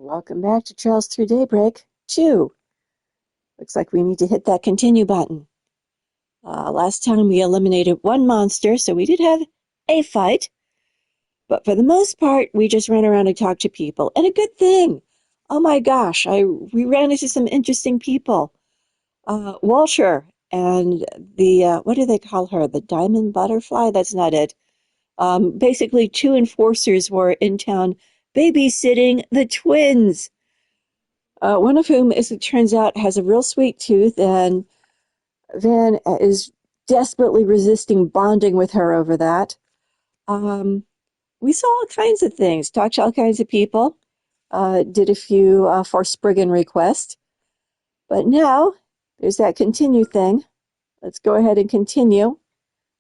Welcome back to Trails Through Daybreak 2. Looks like we need to hit that continue button. Last time we eliminated one monster, so we did have a fight. But for the most part, we just ran around and talked to people. And a good thing. Oh my gosh, we ran into some interesting people. Walter and what do they call her? The diamond butterfly? That's not it. Basically, two enforcers were in town babysitting the twins. One of whom, as it turns out, has a real sweet tooth, and Van is desperately resisting bonding with her over that. We saw all kinds of things, talked to all kinds of people, did a few Forspriggan requests. But now, there's that continue thing. Let's go ahead and continue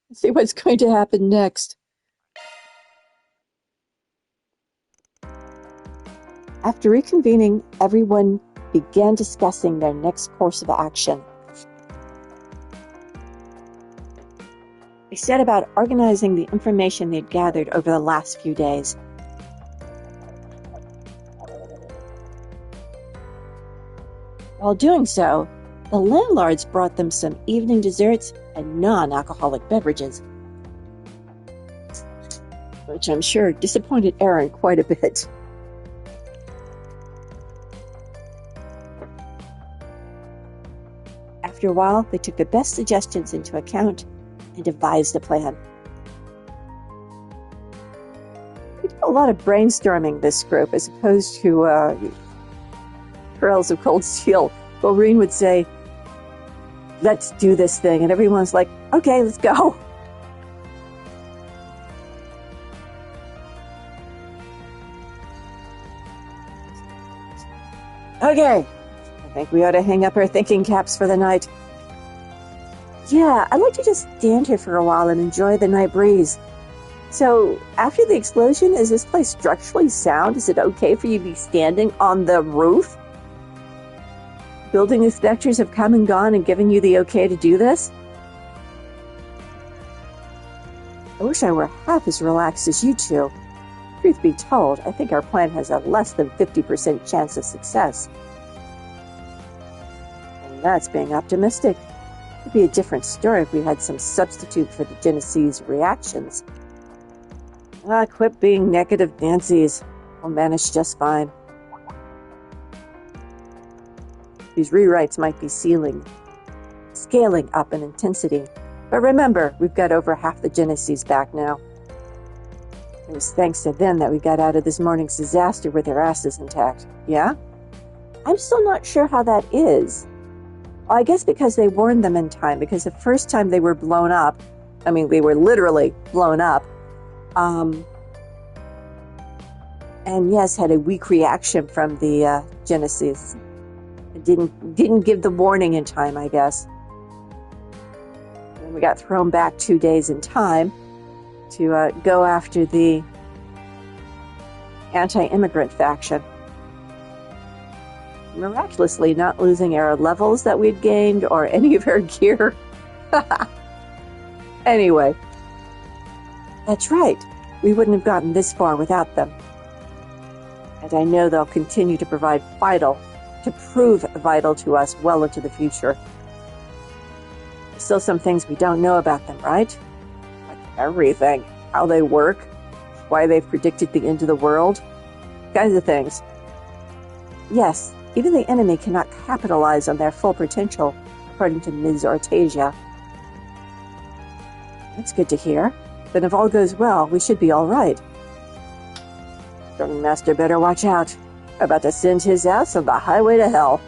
and see what's going to happen next. After reconvening, everyone began discussing their next course of action. They set about organizing the information they'd gathered over the last few days. While doing so, the landlords brought them some evening desserts and non-alcoholic beverages, which I'm sure disappointed Aaron quite a bit. After a while, they took the best suggestions into account and devised a plan. We did a lot of brainstorming, this group, as opposed to Trails of Cold Steel. Maureen would say, "Let's do this thing," and everyone's like, "Okay, let's go." Okay, I think we ought to hang up our thinking caps for the night. Yeah, I'd like to just stand here for a while and enjoy the night breeze. So, after the explosion, is this place structurally sound? Is it okay for you to be standing on the roof? Building inspectors have come and gone and given you the okay to do this? I wish I were half as relaxed as you two. Truth be told, I think our plan has a less than 50% chance of success. And that's being optimistic. It would be a different story if we had some substitute for the Genesee's reactions. Quit being negative Nancy's. We'll manage just fine. These rewrites might be scaling up in intensity. But remember, we've got over half the Genesees back now. It was thanks to them that we got out of this morning's disaster with their asses intact. Yeah? I'm still not sure how that is. Well, I guess because they warned them in time, because the first time they were blown up, I mean, they were literally blown up, and yes, had a weak reaction from the Genesees. It didn't give the warning in time, I guess. And we got thrown back 2 days in time to go after the anti-immigrant faction. Miraculously not losing our levels that we'd gained or any of our gear. Anyway, that's right. We wouldn't have gotten this far without them. And I know they'll continue to prove vital to us well into the future. There's still some things we don't know about them, right? Like everything. How they work, why they've predicted the end of the world, kinds of things. Yes, even the enemy cannot capitalize on their full potential, according to Ms. Ortasia. That's good to hear. Then if all goes well, we should be all right. Storming Master better watch out. We're about to send his ass on the highway to hell.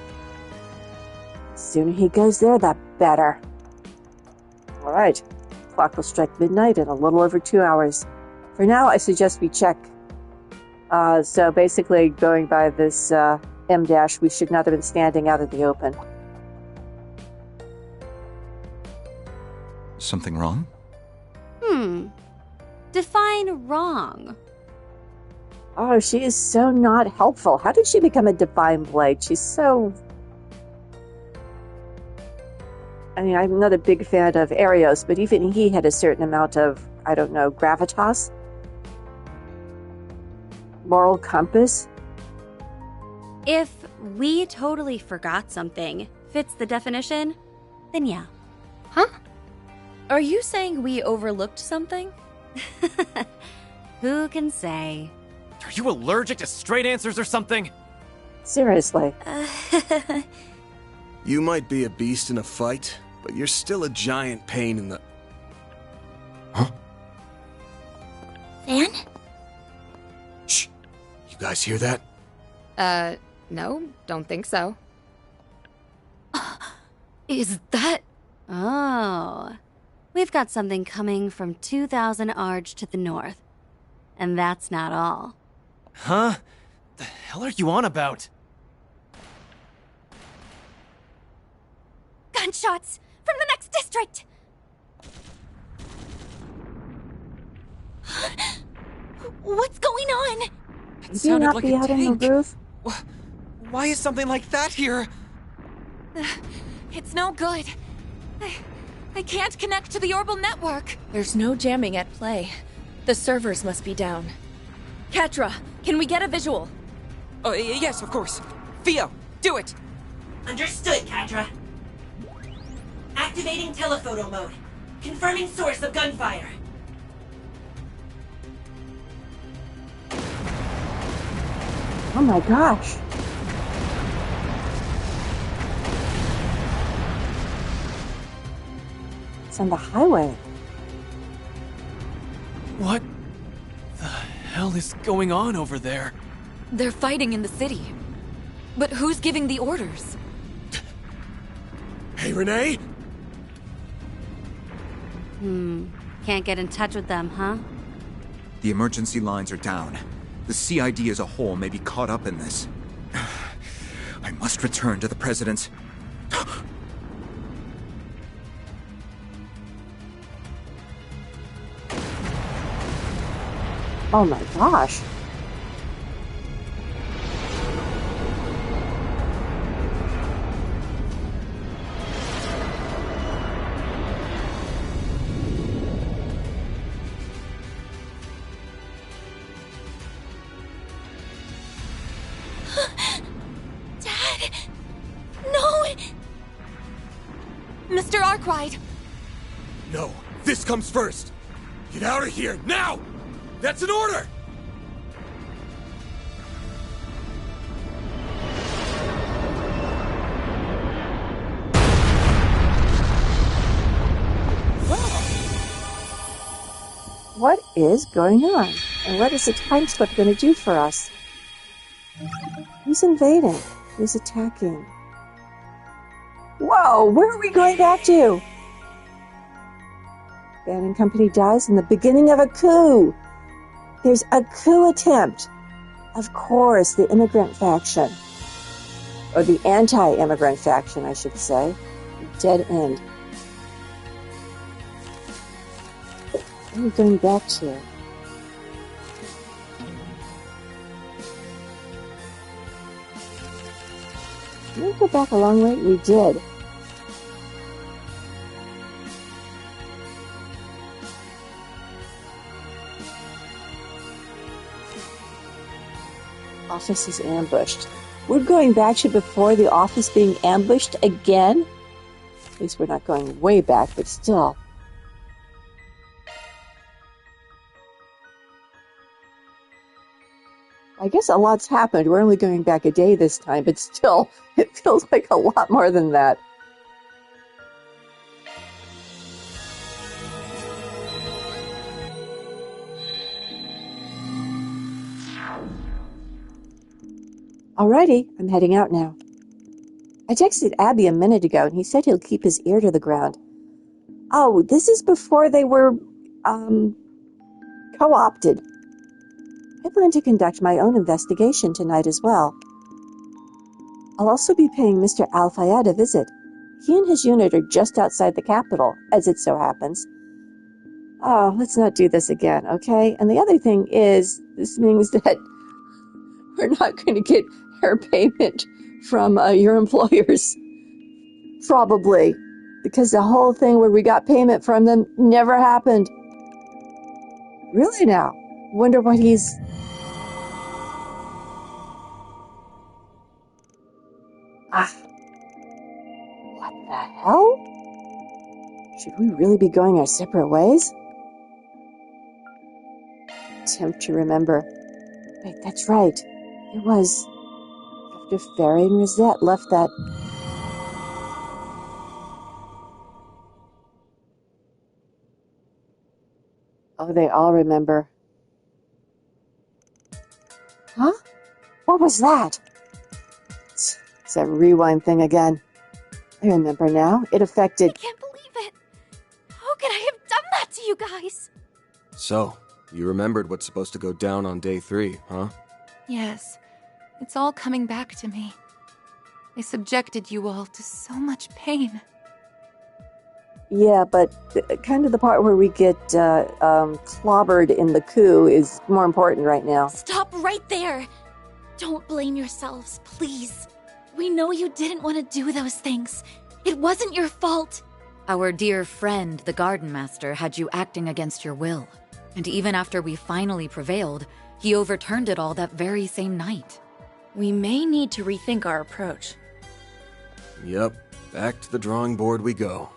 The sooner he goes there, the better. All right. Clock will strike midnight in a little over 2 hours. For now, I suggest we check. So basically, going by this M-dash, we should not have been standing out in the open. Something wrong? Define wrong. Oh, she is so not helpful. How did she become a divine blade? She's so... I mean, I'm not a big fan of Arios, but even he had a certain amount of, I don't know, gravitas? Moral compass? If we totally forgot something fits the definition, then yeah. Huh? Are you saying we overlooked something? Who can say? Are you allergic to straight answers or something? Seriously. You might be a beast in a fight, but you're still a giant pain in the... Huh? Van? Shh! You guys hear that? No, don't think so. Is that... Oh. We've got something coming from 2,000 Arge to the north. And that's not all. Huh? The hell are you on about? Gunshots! From the next district! What's going on? It Do you sounded not like be a out on tank. the roof? Why is something like that here? It's no good. I can't connect to the orbital network. There's no jamming at play. The servers must be down. Katra, can we get a visual? Oh, yes, of course. Theo, do it! Understood, Katra. Activating telephoto mode. Confirming source of gunfire. Oh my gosh. It's on the highway. What the hell is going on over there? They're fighting in the city. But who's giving the orders? Hey, Renee? Can't get in touch with them, huh? The emergency lines are down. The CID as a whole may be caught up in this. I must return to the President's... Oh my gosh. Dad! No! Mr. Arkwright! No, this comes first! Get out of here, now! That's an order! What is going on? And what is the time slip going to do for us? Who's invading? Who's attacking? Whoa, where are we going back to? Bannon Company dies in the beginning of a coup. There's a coup attempt. Of course, the immigrant faction. Or the anti-immigrant faction, I should say. Dead end. What are we going back to? Did we go back a long way? We did. Office is ambushed. We're going back to before the office being ambushed again? At least we're not going way back, but still. I guess a lot's happened. We're only going back a day this time, but still, it feels like a lot more than that. Alrighty, I'm heading out now. I texted Abby a minute ago, and he said he'll keep his ear to the ground. Oh, this is before they were, co-opted. I plan to conduct my own investigation tonight as well. I'll also be paying Mr. Al-Fayed a visit. He and his unit are just outside the capital, as it so happens. Oh, let's not do this again, okay? And the other thing is, this means that we're not going to get air payment from your employers. Probably. Because the whole thing where we got payment from them never happened. Really now? Wonder what he's... Ah, what the hell? Should we really be going our separate ways? Attempt to remember. Wait, that's right. It was after Fairy and Rosette left that... Oh, they all remember. Huh? What was that? It's that rewind thing again. I remember now. It affected... I can't believe it. How could I have done that to you guys? So, you remembered what's supposed to go down on day 3, huh? Yes. It's all coming back to me. I subjected you all to so much pain. Yeah, but kind of the part where we get clobbered in the coup is more important right now. Stop right there! Don't blame yourselves, please. We know you didn't want to do those things. It wasn't your fault. Our dear friend, the Garden Master, had you acting against your will. And even after we finally prevailed, he overturned it all that very same night. We may need to rethink our approach. Yep, back to the drawing board we go.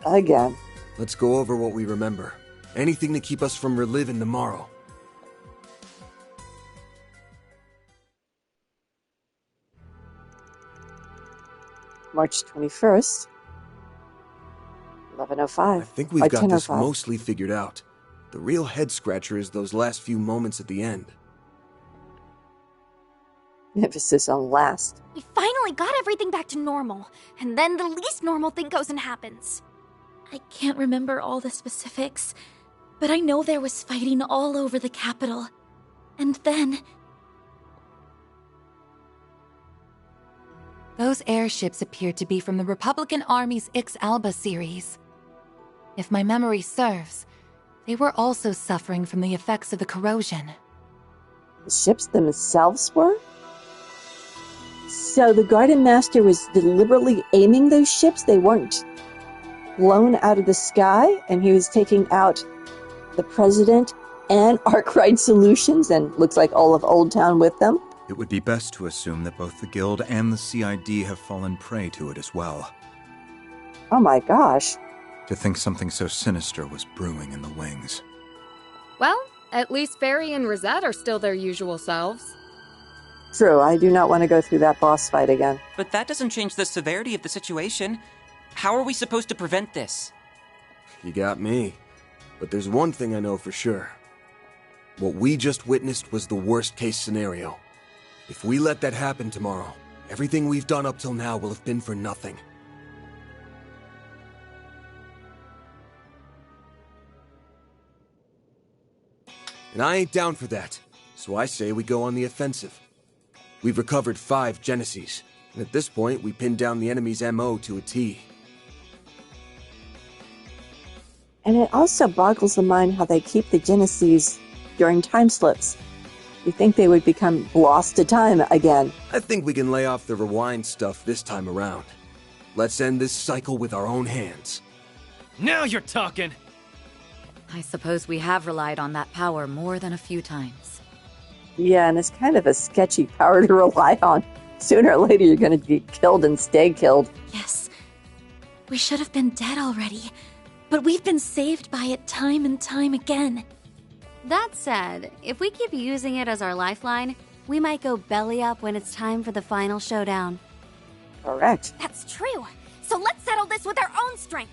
Again. Let's go over what we remember. Anything to keep us from reliving tomorrow. March 21st, 11:05. I think we've got this 10:05. mostly figured out. The real head-scratcher is those last few moments at the end. Emphasis on last. We finally got everything back to normal, and then the least normal thing goes and happens. I can't remember all the specifics, but I know there was fighting all over the capital. And then... Those airships appeared to be from the Republican Army's Ix-Alba series. If my memory serves, they were also suffering from the effects of the corrosion. The ships themselves were? So the Garden Master was deliberately aiming those ships? They weren't blown out of the sky, and he was taking out the President and Arkwright Solutions, and looks like all of Old Town with them? It would be best to assume that both the Guild and the CID have fallen prey to it as well. Oh my gosh. To think something so sinister was brewing in the wings. Well, at least Fairy and Rosette are still their usual selves. True, I do not want to go through that boss fight again. But that doesn't change the severity of the situation. How are we supposed to prevent this? You got me. But there's one thing I know for sure. What we just witnessed was the worst-case scenario. If we let that happen tomorrow, everything we've done up till now will have been for nothing. And I ain't down for that, so I say we go on the offensive. We've recovered 5 Genesis, and at this point, we pinned down the enemy's MO to a T. And it also boggles the mind how they keep the Genesis during time slips. You think they would become lost to time again. I think we can lay off the rewind stuff this time around. Let's end this cycle with our own hands. Now you're talking! I suppose we have relied on that power more than a few times. Yeah, and it's kind of a sketchy power to rely on. Sooner or later, you're going to be killed and stay killed. Yes. We should have been dead already, but we've been saved by it time and time again. That said, if we keep using it as our lifeline, we might go belly up when it's time for the final showdown. Correct. That's true. So let's settle this with our own strength.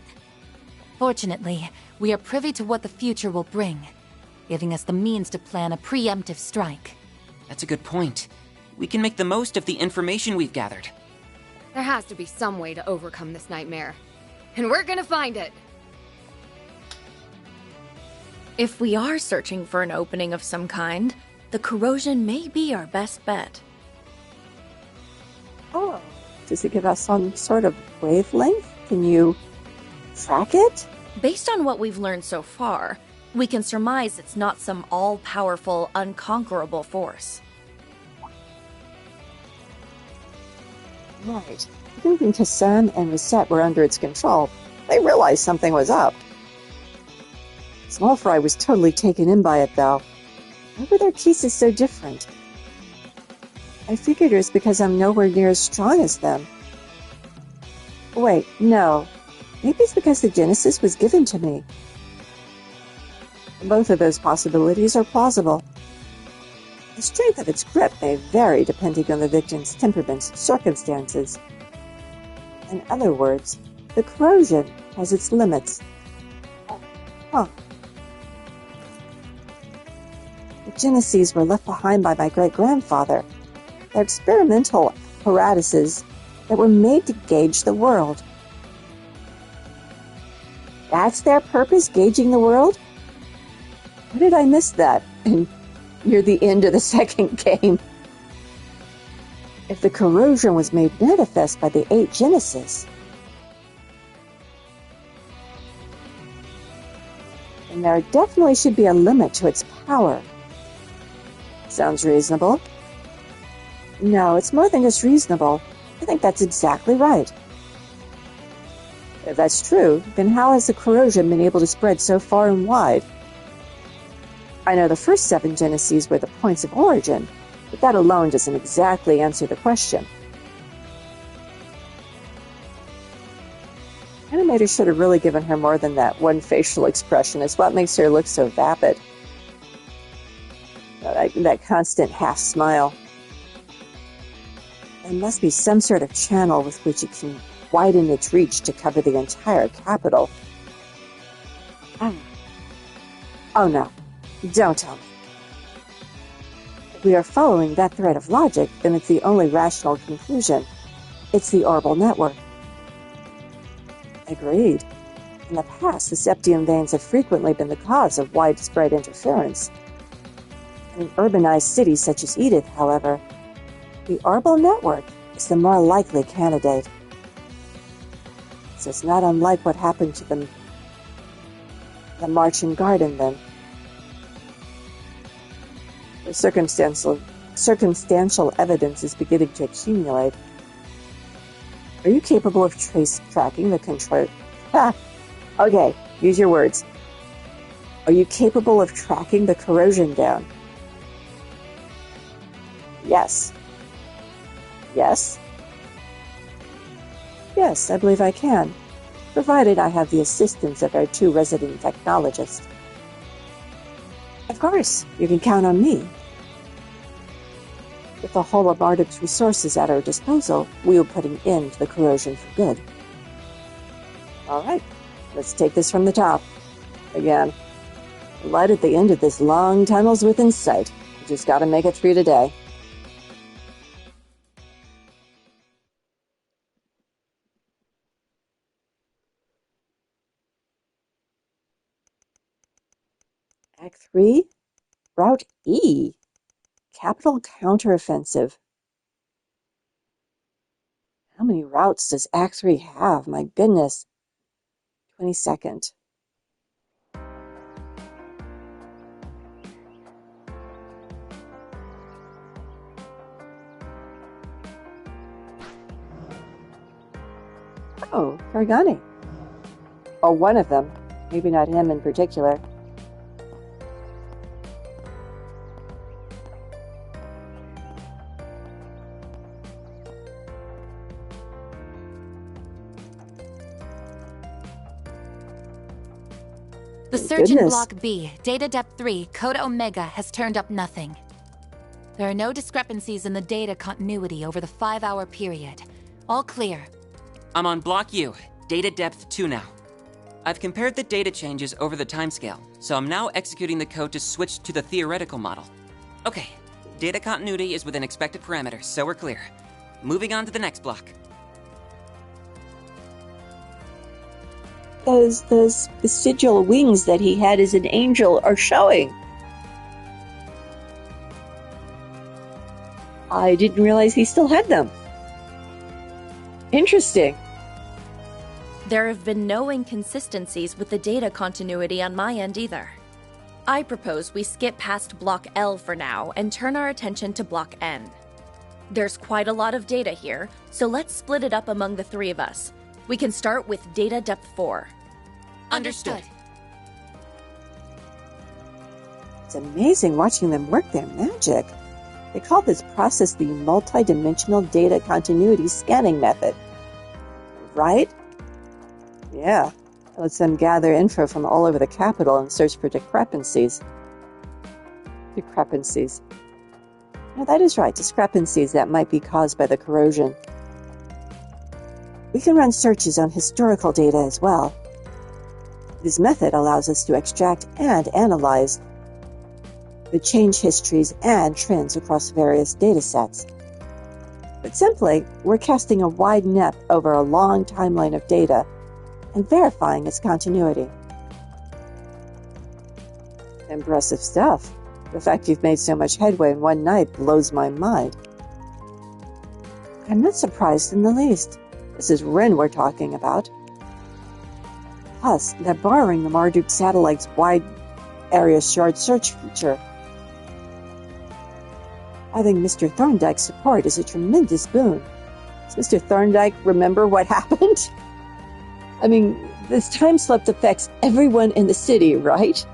Fortunately, we are privy to what the future will bring, giving us the means to plan a preemptive strike. That's a good point. We can make the most of the information we've gathered. There has to be some way to overcome this nightmare. And we're gonna find it! If we are searching for an opening of some kind, the corrosion may be our best bet. Oh, does it give us some sort of wavelength? Can you track it? Based on what we've learned so far, we can surmise it's not some all-powerful, unconquerable force. Right. Even Kassan and Rosette were under its control. They realized something was up. Small Fry was totally taken in by it, though. Why were their cases so different? I figured it was because I'm nowhere near as strong as them. Wait, no. Maybe it's because the Genesis was given to me. Both of those possibilities are plausible. The strength of its grip may vary depending on the victim's temperament and circumstances. In other words, the corrosion has its limits. Huh. The Geneses were left behind by my great-grandfather. They're experimental apparatuses that were made to gauge the world. That's their purpose, gauging the world? How did I miss that near the end of the second game? If the corrosion was made manifest by the 8 Genesis, then there definitely should be a limit to its power. Sounds reasonable. No, it's more than just reasonable. I think that's exactly right. If that's true, then how has the corrosion been able to spread so far and wide? I know the first 7 Geneses were the points of origin, but that alone doesn't exactly answer the question. Animator should have really given her more than that one facial expression. It's what makes her look so vapid. That constant half smile. There must be some sort of channel with which it can widen its reach to cover the entire capital. Oh no, don't tell me. If we are following that thread of logic, then it's the only rational conclusion. It's the orbital network. Agreed. In the past, the septium veins have frequently been the cause of widespread interference. In urbanized cities such as Edith, however, the orbital network is the more likely candidate. So it's not unlike what happened to the Martian Garden, then. The circumstantial evidence is beginning to accumulate. Are you capable of tracking the control? Okay, use your words. Are you capable of tracking the corrosion down? Yes. Yes? Yes, I believe I can, provided I have the assistance of our 2 resident technologists. Of course, you can count on me. With the whole of Ardup's resources at our disposal, we will put an end to the corrosion for good. All right, let's take this from the top. Again, the light at the end of this long tunnel's within sight. We just gotta make it through today. Act 3, Route E, Capital Counteroffensive. How many routes does Act 3 have? My goodness. 22nd. Oh, Kargani. Oh, one of them. Maybe not him in particular. The search in Block B, Data Depth 3, Coda Omega, has turned up nothing. There are no discrepancies in the data continuity over the 5-hour period. All clear. I'm on Block U, Data Depth 2 now. I've compared the data changes over the timescale, so I'm now executing the code to switch to the theoretical model. Okay, data continuity is within expected parameters, so we're clear. Moving on to the next block. Those vestigial wings that he had as an angel are showing. I didn't realize he still had them. Interesting. There have been no inconsistencies with the data continuity on my end either. I propose we skip past Block L for now and turn our attention to Block N. There's quite a lot of data here, so let's split it up among the 3 of us. We can start with Data Depth 4. Understood. It's amazing watching them work their magic. They call this process the multidimensional data continuity scanning method. Right? Yeah. It lets them gather info from all over the capital and search for discrepancies. No, that is right. Discrepancies that might be caused by the corrosion. We can run searches on historical data as well. This method allows us to extract and analyze the change histories and trends across various data sets. But simply, we're casting a wide net over a long timeline of data and verifying its continuity. Impressive stuff. The fact you've made so much headway in one night blows my mind. I'm not surprised in the least. This is Rin we're talking about. Plus, they're borrowing the Marduk satellite's wide area shard search feature. Having Mr. Thorndyke's support is a tremendous boon. Does Mr. Thorndyke remember what happened? I mean, this time slip affects everyone in the city, right?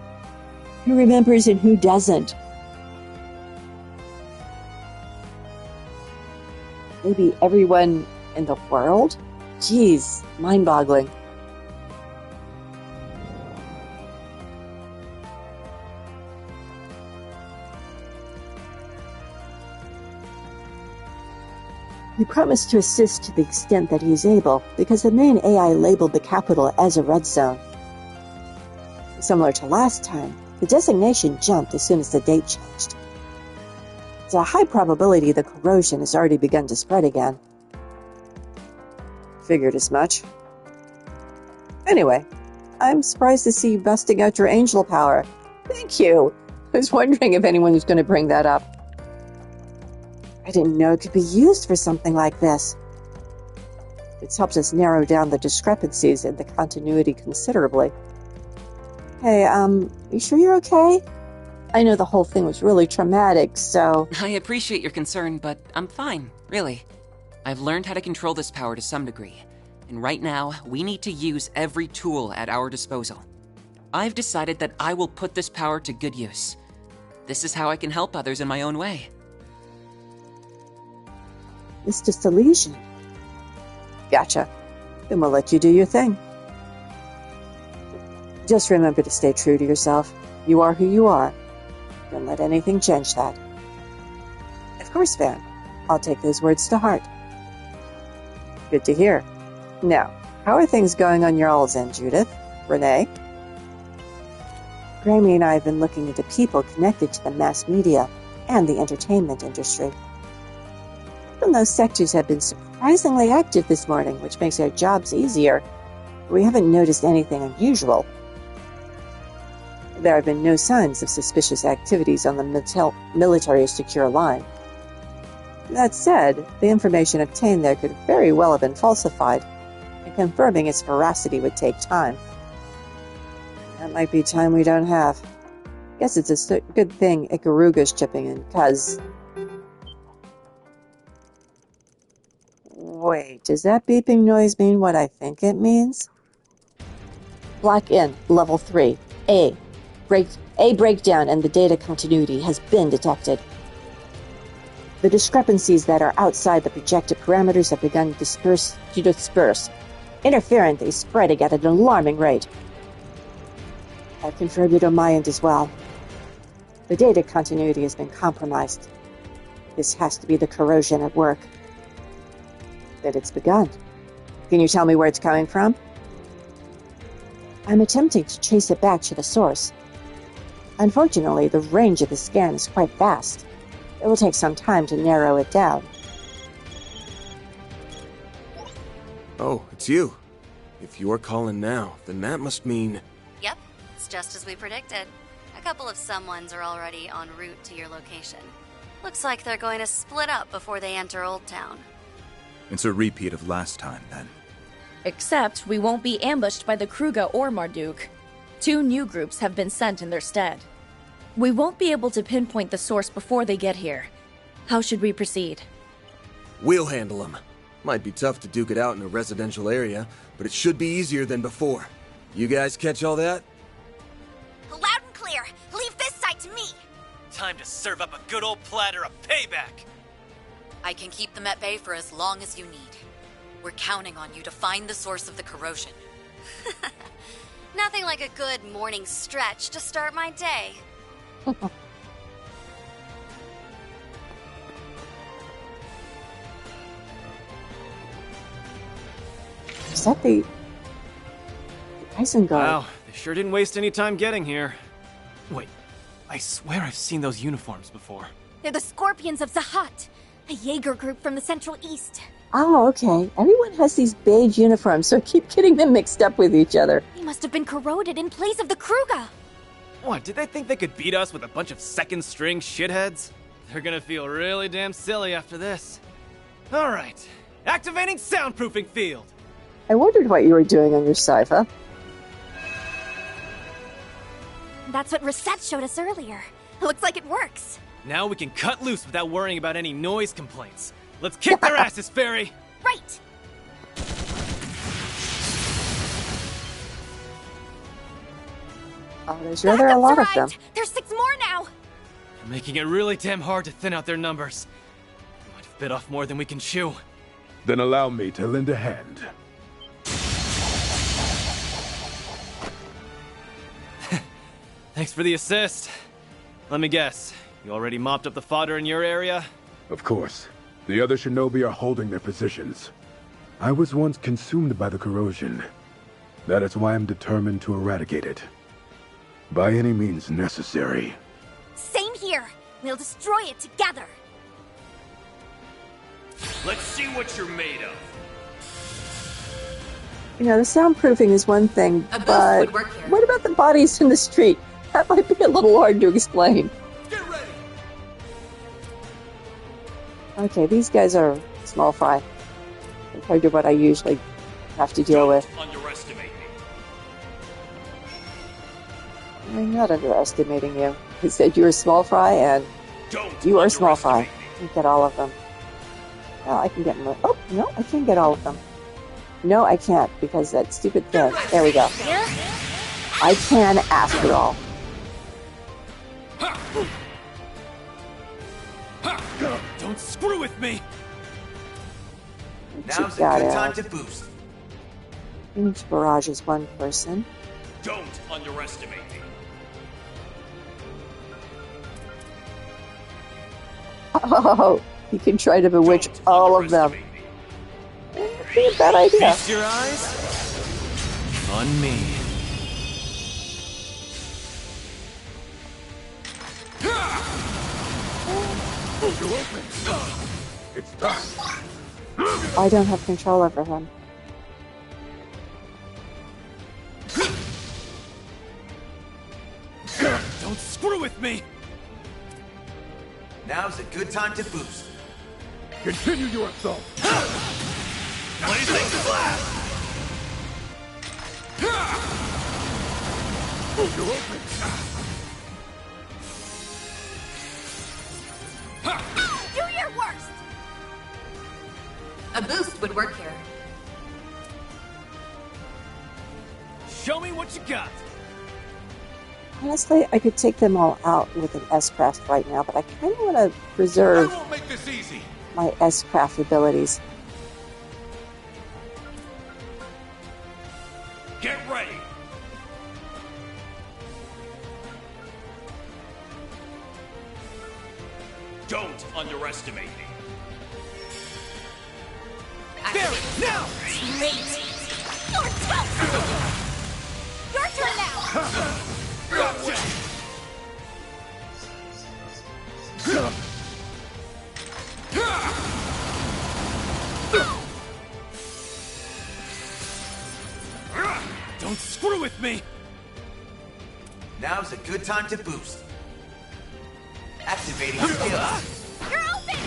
Who remembers and who doesn't? Maybe everyone in the world? Jeez, mind-boggling. He promised to assist to the extent that he is able, because the main AI labeled the capital as a red zone. Similar to last time, the designation jumped as soon as the date changed. There's a high probability the corrosion has already begun to spread again. Figured as much. Anyway, I'm surprised to see you busting out your angel power. Thank you! I was wondering if anyone was going to bring that up. I didn't know it could be used for something like this. It's helped us narrow down the discrepancies in the continuity considerably. Hey, you sure you're okay? I know the whole thing was really traumatic, so... I appreciate your concern, but I'm fine, really. I've learned how to control this power to some degree, and right now, we need to use every tool at our disposal. I've decided that I will put this power to good use. This is how I can help others in my own way. It's just a lesion. Gotcha. Then we'll let you do your thing. Just remember to stay true to yourself. You are who you are. Don't let anything change that. Of course, Van. I'll take those words to heart. Good to hear. Now, how are things going on your all's end, Judith? Renee? Grammy and I have been looking into people connected to the mass media and the entertainment industry. Even those sectors have been surprisingly active this morning, which makes our jobs easier. We haven't noticed anything unusual. There have been no signs of suspicious activities on the military secure line. That said, the information obtained there could very well have been falsified, and confirming its veracity would take time. That might be time we don't have. Guess it's a good thing Ikaruga's chipping in, cause... Wait, does that beeping noise mean what I think it means? Block in, level 3. A breakdown in the data continuity has been detected. The discrepancies that are outside the projected parameters have begun to disperse. Interference is spreading at an alarming rate. I've confirmed it on my end as well. The data continuity has been compromised. This has to be the corrosion at work. That it's begun. Can you tell me where it's coming from? I'm attempting to trace it back to the source. Unfortunately, the range of the scan is quite vast. It will take some time to narrow it down. Oh, it's you. If you're calling now, then that must mean... Yep, it's just as we predicted. A couple of someones are already en route to your location. Looks like they're going to split up before they enter Old Town. It's a repeat of last time, then. Except we won't be ambushed by the Kruga or Marduk. 2 new groups have been sent in their stead. We won't be able to pinpoint the source before they get here. How should we proceed? We'll handle them. Might be tough to duke it out in a residential area, but it should be easier than before. You guys catch all that? Loud and clear. Leave this side to me. time to serve up a good old platter of payback! I can keep them at bay for as long as you need. We're counting on you to find the source of the corrosion. Nothing like a good morning stretch to start my day. Is that the Isengard? Wow, they sure didn't waste any time getting here. Wait, I swear I've seen those uniforms before. They're the Scorpions of Zahat, a Jaeger group from the Central East. Oh, okay. Everyone has these beige uniforms, so I keep getting them mixed up with each other. They must have been corroded in place of the Kruga. What, did they think they could beat us with a bunch of second-string shitheads? They're gonna feel really damn silly after this. Alright, activating soundproofing field! I wondered what you were doing on your Sypha. That's what Reset showed us earlier. Looks like it works. Now we can cut loose without worrying about any noise complaints. Let's kick their asses, Fairy! Right! Oh, there's rather a lot of them. There's 6 more now! You're making it really damn hard to thin out their numbers. We might have bit off more than we can chew. Then allow me to lend a hand. Thanks for the assist. Let me guess, you already mopped up the fodder in your area? Of course. The other shinobi are holding their positions. I was once consumed by the corrosion. That is why I'm determined to eradicate it. By any means necessary. Same here. We'll destroy it together. Let's see what you're made of. You know, the soundproofing is one thing, but what about the bodies in the street? That might be a little hard to explain. Get ready. Okay, these guys are small fry compared to what I usually have to deal with. Underestimate me. I'm not underestimating you. I said you were small fry, and you are small fry. You get all of them. Well, I can get more. Oh, no, I can't get all of them. No, I can't, because that stupid thing. There we go. I can, after all. Don't screw with me! Now's a good time to boost. Image barrage is one person. Don't underestimate me. Oh, you can try to bewitch all of them. Be a bad idea. Feast your eyes on me. It's time. I don't have control over him. Don't screw with me! Now's a good time to boost. Continue your assault. Blazing slap! You're open. Do your worst! A boost would work here. Show me what you got! Honestly, I could take them all out with an S-Craft right now, but I kind of want to preserve I won't make this easy. my S-Craft abilities. Get ready. Don't underestimate me. There, now! Late. Your turn now! Gotcha. Don't screw with me! Now's a good time to boost. Activating skills. You're open!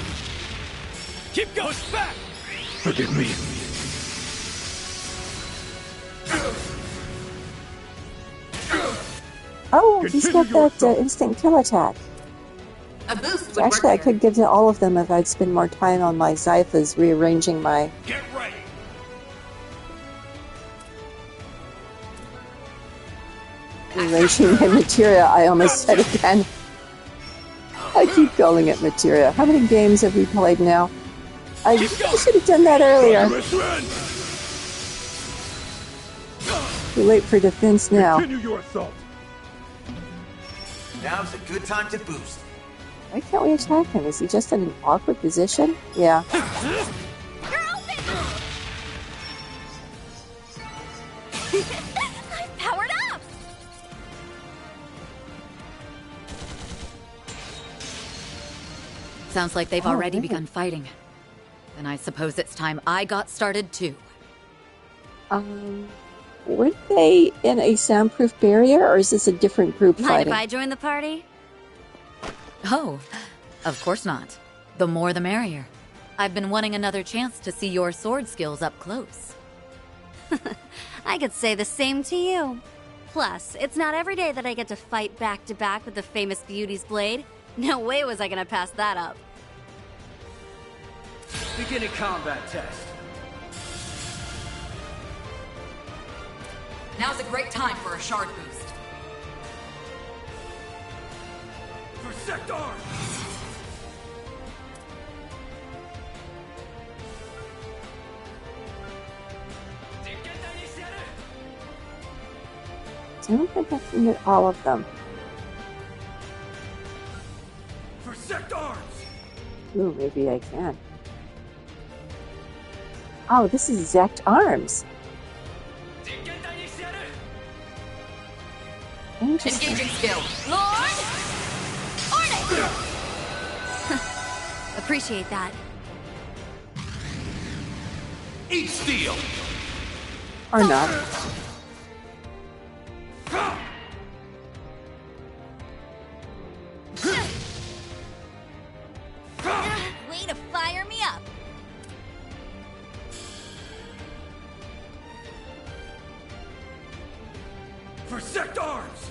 Keep going back! Forgive me. Oh, he's got that instant kill attack. A boost would So actually, I could give to all of them if I'd spend more time on my Zyphas rearranging my... Get ready. Rearranging my materia, I almost said again. I keep calling it materia. How many games have we played now? I should have done that earlier. Too late for defense now. Continue your assault. Now's a good time to boost. Why can't we attack him? Is he just in an awkward position? Yeah. You're open! I'm powered up! Sounds like they've already begun fighting. Then I suppose it's time I got started too. Weren't they in a soundproof barrier, or is this a different group Mind fighting? if I join the party? Oh, of course not. The more the merrier. I've been wanting another chance to see your sword skills up close. I could say the same to you. Plus, it's not every day that I get to fight back to back with the famous Beauty's blade. No way was I gonna pass that up. Beginning combat test. Now's a great time for a shard boost. For sector! I don't think I can get all of them. For sectors! Ooh, maybe I can. Oh, this is Zect Arms. Interesting. Engaging skill. Lord! Ornate! Appreciate that. Eat steel! Or not. Way to fire me up! For sectors!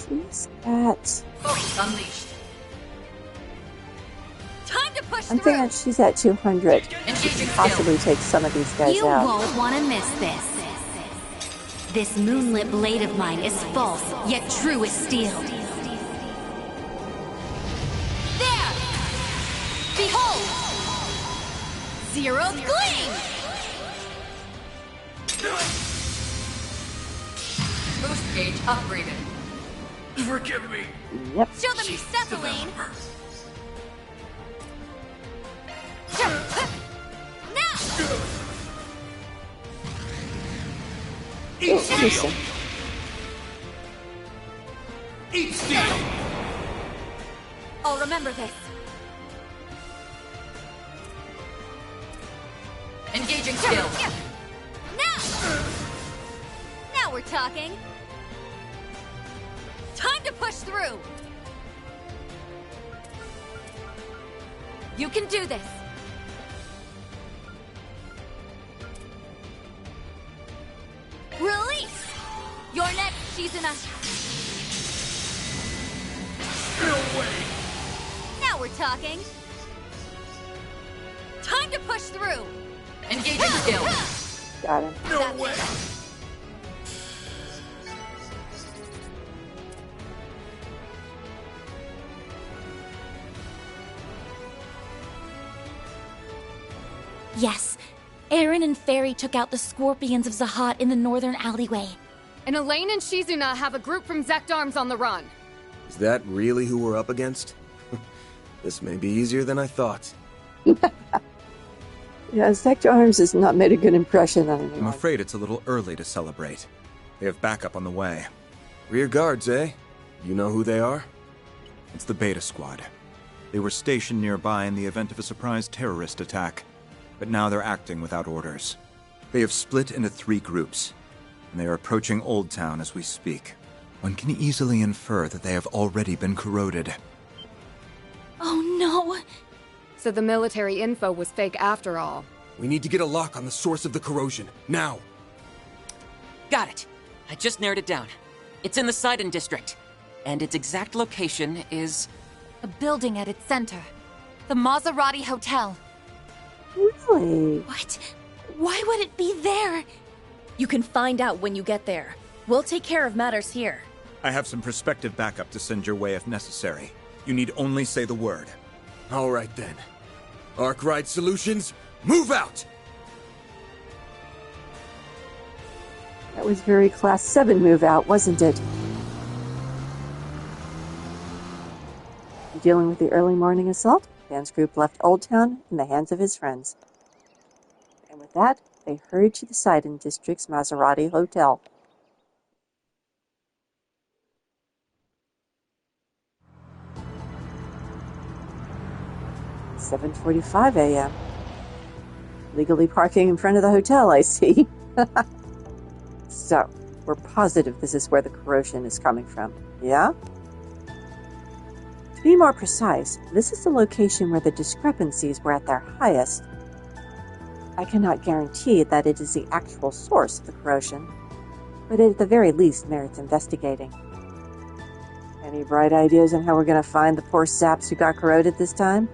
She's at... Unleashed. Time to push I'm through! thinking she's at 200. She could possibly take some of these guys You out. won't want to miss this. This moonlit blade of mine is false, yet true as steel. There! Behold! Zero's gleam! Boost gauge upgraded. Forgive me! Yep. Show them your Cephaline! Now! Eat Interesting. steel! Eat steel! I'll remember this. Engaging skill. Now! Now we're talking. Time to push through. You can do this. Release! You're next, Shizuna. No way! Now we're talking. Time to push through. Engaging skill. Got him. No way! Yes, Aaron and Fairy took out the scorpions of Zahat in the northern alleyway. And Elaine and Shizuna have a group from Zect Arms on the run. Is that really who we're up against? This may be easier than I thought. Yeah, Zect Arms has not made a good impression on anyone. I'm afraid it's a little early to celebrate. They have backup on the way. Rear guards, eh? You know who they are? It's the Beta Squad. They were stationed nearby in the event of a surprise terrorist attack, but now they're acting without orders. They have split into 3 groups, and they are approaching Old Town as we speak. One can easily infer that they have already been corroded. Oh no! So the military info was fake after all. We need to get a lock on the source of the corrosion, now! Got it. I just narrowed it down. It's in the Sidon district, and its exact location is... A building at its center. The Maserati Hotel. Really? What? Why would it be there? You can find out when you get there. We'll take care of matters here. I have some prospective backup to send your way if necessary. You need only say the word. All right then. Arkwright Solutions, move out! That was very Class 7 move out, wasn't it? Dealing with the early morning assault, Van's group left Old Town in the hands of his friends. And with that, they hurried to the Sidon District's Maserati Hotel. It's 7:45 a.m. Legally parking in front of the hotel, I see. So, we're positive this is where the corrosion is coming from, yeah? To be more precise, this is the location where the discrepancies were at their highest. I cannot guarantee that it is the actual source of the corrosion, but it at the very least merits investigating. Any bright ideas on how we're going to find the poor saps who got corroded this time?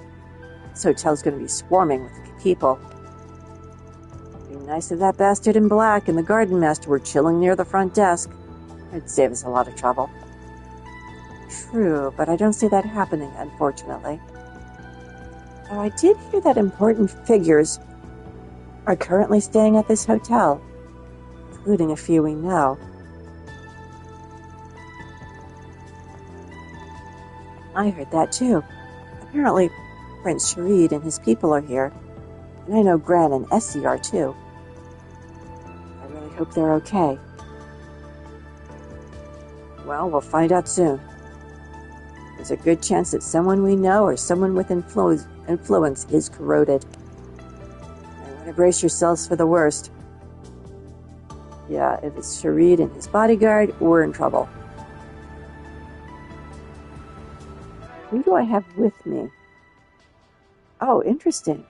This hotel's going to be swarming with people. It'd be nice if that bastard in black and the garden master were chilling near the front desk. It'd save us a lot of trouble. True, but I don't see that happening, unfortunately. Though I did hear that important figures are currently staying at this hotel, including a few we know. I heard that too. Apparently, Prince Sharid and his people are here, and I know Gran and Essie are too. I really hope they're okay. Well, we'll find out soon. There's a good chance that someone we know or someone with influence is corroded. I want to brace yourselves for the worst. Yeah, if it's Sharid and his bodyguard, we're in trouble. Who do I have with me? Oh, interesting.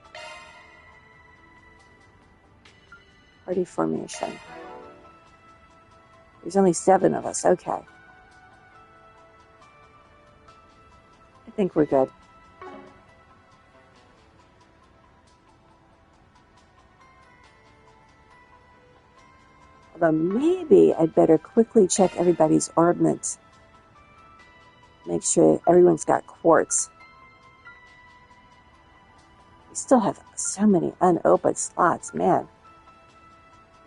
Party formation. There's only 7 of us, okay. I think we're good. Although maybe I'd better quickly check everybody's orbments. Make sure everyone's got quartz. We still have so many unopened slots, man.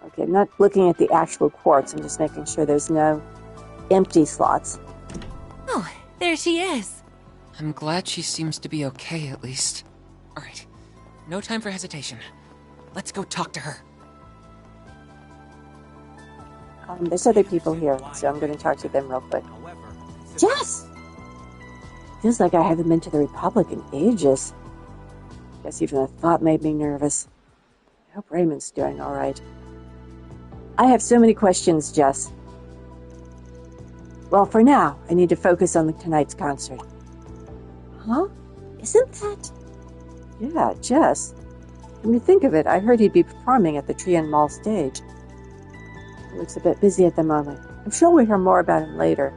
Okay, I'm not looking at the actual quartz. I'm just making sure there's no empty slots. Oh, there she is. I'm glad she seems to be okay, at least. Alright, no time for hesitation. Let's go talk to her. There's other people here, so I'm going to talk to them real quick. Yes! Feels like I haven't been to the Republic in ages. Guess even the thought made me nervous. I hope Raymond's doing all right. I have so many questions, Jess. Well, for now, I need to focus on tonight's concert. Huh? Isn't that... Yeah, Jess. When you think of it, I heard he'd be performing at the Trian Mall stage. He looks a bit busy at the moment. I'm sure we'll hear more about him later.